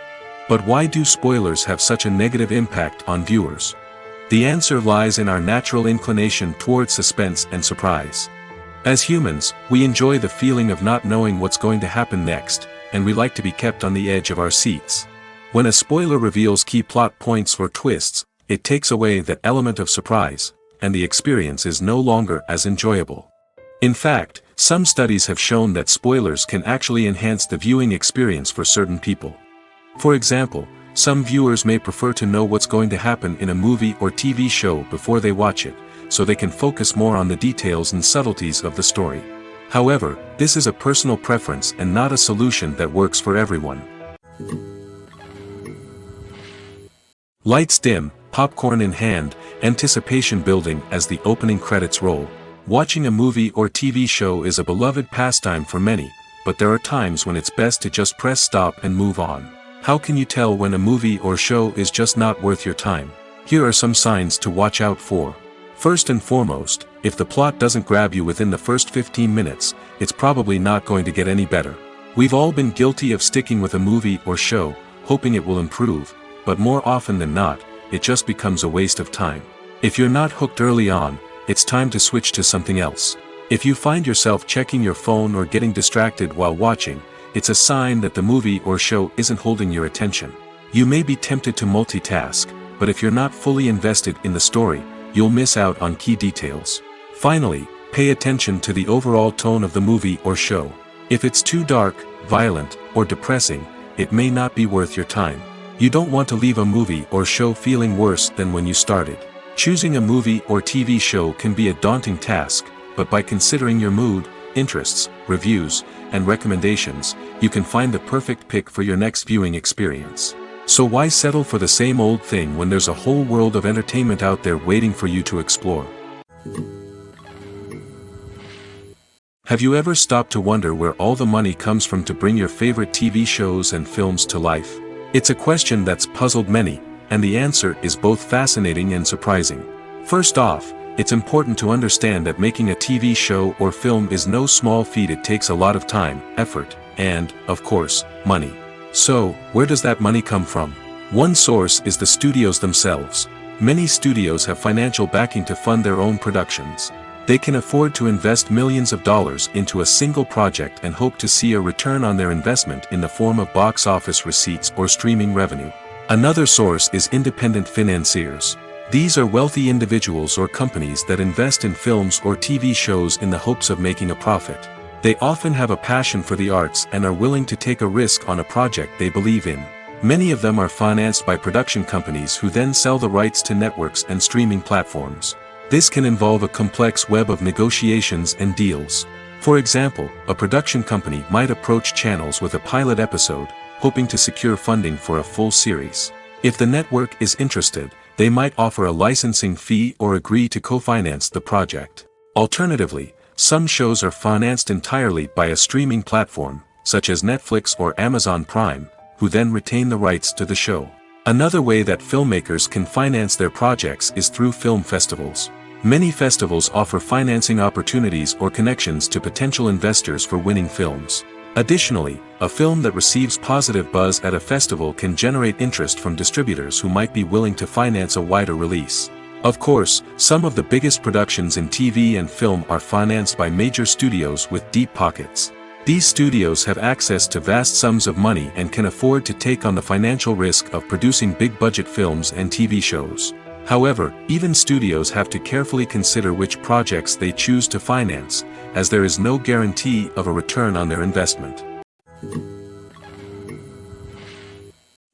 But why do spoilers have such a negative impact on viewers? The answer lies in our natural inclination toward suspense and surprise. As humans, we enjoy the feeling of not knowing what's going to happen next, and we like to be kept on the edge of our seats. When a spoiler reveals key plot points or twists, it takes away that element of surprise, and the experience is no longer as enjoyable. In fact, some studies have shown that spoilers can actually enhance the viewing experience for certain people. For example, some viewers may prefer to know what's going to happen in a movie or TV show before they watch it, so they can focus more on the details and subtleties of the story. However, this is a personal preference and not a solution that works for everyone. Lights dim, popcorn in hand, anticipation building as the opening credits roll. Watching a movie or TV show is a beloved pastime for many, but there are times when it's best to just press stop and move on. How can you tell when a movie or show is just not worth your time? Here are some signs to watch out for. First and foremost, if the plot doesn't grab you within the first 15 minutes, it's probably not going to get any better. We've all been guilty of sticking with a movie or show, hoping it will improve, but more often than not, it just becomes a waste of time. If you're not hooked early on, it's time to switch to something else. If you find yourself checking your phone or getting distracted while watching, it's a sign that the movie or show isn't holding your attention. You may be tempted to multitask, but if you're not fully invested in the story, you'll miss out on key details. Finally, pay attention to the overall tone of the movie or show. If it's too dark, violent, or depressing, it may not be worth your time. You don't want to leave a movie or show feeling worse than when you started. Choosing a movie or TV show can be a daunting task, but by considering your mood, interests, reviews, and recommendations, you can find the perfect pick for your next viewing experience. So why settle for the same old thing when there's a whole world of entertainment out there waiting for you to explore? Have you ever stopped to wonder where all the money comes from to bring your favorite TV shows and films to life? It's a question that's puzzled many, and the answer is both fascinating and surprising. First off, it's important to understand that making a TV show or film is no small feat. It takes a lot of time, effort, and, of course, money. So, where does that money come from? One source is the studios themselves. Many studios have financial backing to fund their own productions. They can afford to invest millions of dollars into a single project and hope to see a return on their investment in the form of box office receipts or streaming revenue. Another source is independent financiers. These are wealthy individuals or companies that invest in films or TV shows in the hopes of making a profit. They often have a passion for the arts and are willing to take a risk on a project they believe in. Many of them are financed by production companies who then sell the rights to networks and streaming platforms. This can involve a complex web of negotiations and deals. For example, a production company might approach channels with a pilot episode, hoping to secure funding for a full series. If the network is interested, they might offer a licensing fee or agree to co-finance the project. Alternatively, some shows are financed entirely by a streaming platform, such as Netflix or Amazon Prime, who then retain the rights to the show. Another way that filmmakers can finance their projects is through film festivals. Many festivals offer financing opportunities or connections to potential investors for winning films. Additionally, a film that receives positive buzz at a festival can generate interest from distributors who might be willing to finance a wider release. Of course, some of the biggest productions in TV and film are financed by major studios with deep pockets. These studios have access to vast sums of money and can afford to take on the financial risk of producing big-budget films and TV shows. However, even studios have to carefully consider which projects they choose to finance, as there is no guarantee of a return on their investment.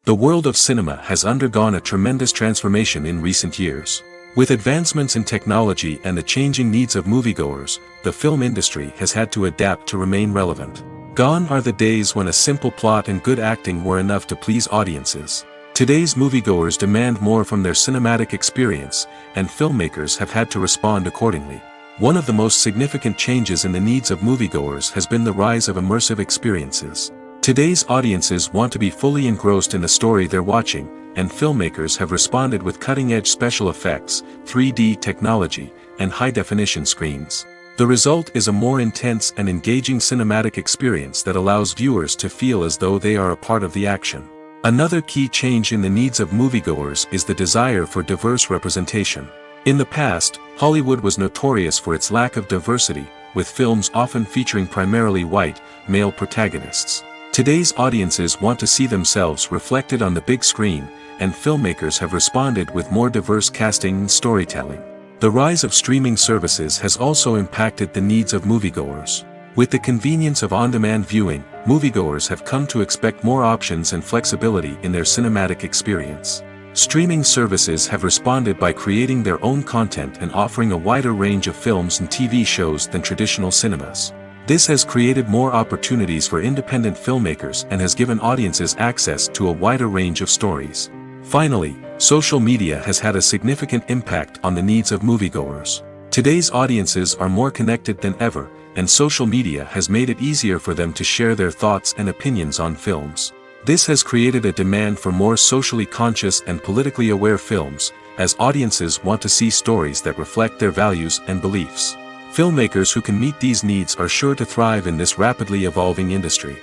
The world of cinema has undergone a tremendous transformation in recent years. With advancements in technology and the changing needs of moviegoers, the film industry has had to adapt to remain relevant. Gone are the days when a simple plot and good acting were enough to please audiences. Today's moviegoers demand more from their cinematic experience, and filmmakers have had to respond accordingly. One of the most significant changes in the needs of moviegoers has been the rise of immersive experiences. Today's audiences want to be fully engrossed in the story they're watching, and filmmakers have responded with cutting-edge special effects, 3D technology, and high-definition screens. The result is a more intense and engaging cinematic experience that allows viewers to feel as though they are a part of the action. Another key change in the needs of moviegoers is the desire for diverse representation. In the past, Hollywood was notorious for its lack of diversity, with films often featuring primarily white, male protagonists. Today's audiences want to see themselves reflected on the big screen, and filmmakers have responded with more diverse casting and storytelling. The rise of streaming services has also impacted the needs of moviegoers. With the convenience of on-demand viewing, moviegoers have come to expect more options and flexibility in their cinematic experience. Streaming services have responded by creating their own content and offering a wider range of films and TV shows than traditional cinemas. This has created more opportunities for independent filmmakers and has given audiences access to a wider range of stories. Finally, social media has had a significant impact on the needs of moviegoers. Today's audiences are more connected than ever, and social media has made it easier for them to share their thoughts and opinions on films. This has created a demand for more socially conscious and politically aware films, as audiences want to see stories that reflect their values and beliefs. Filmmakers who can meet these needs are sure to thrive in this rapidly evolving industry.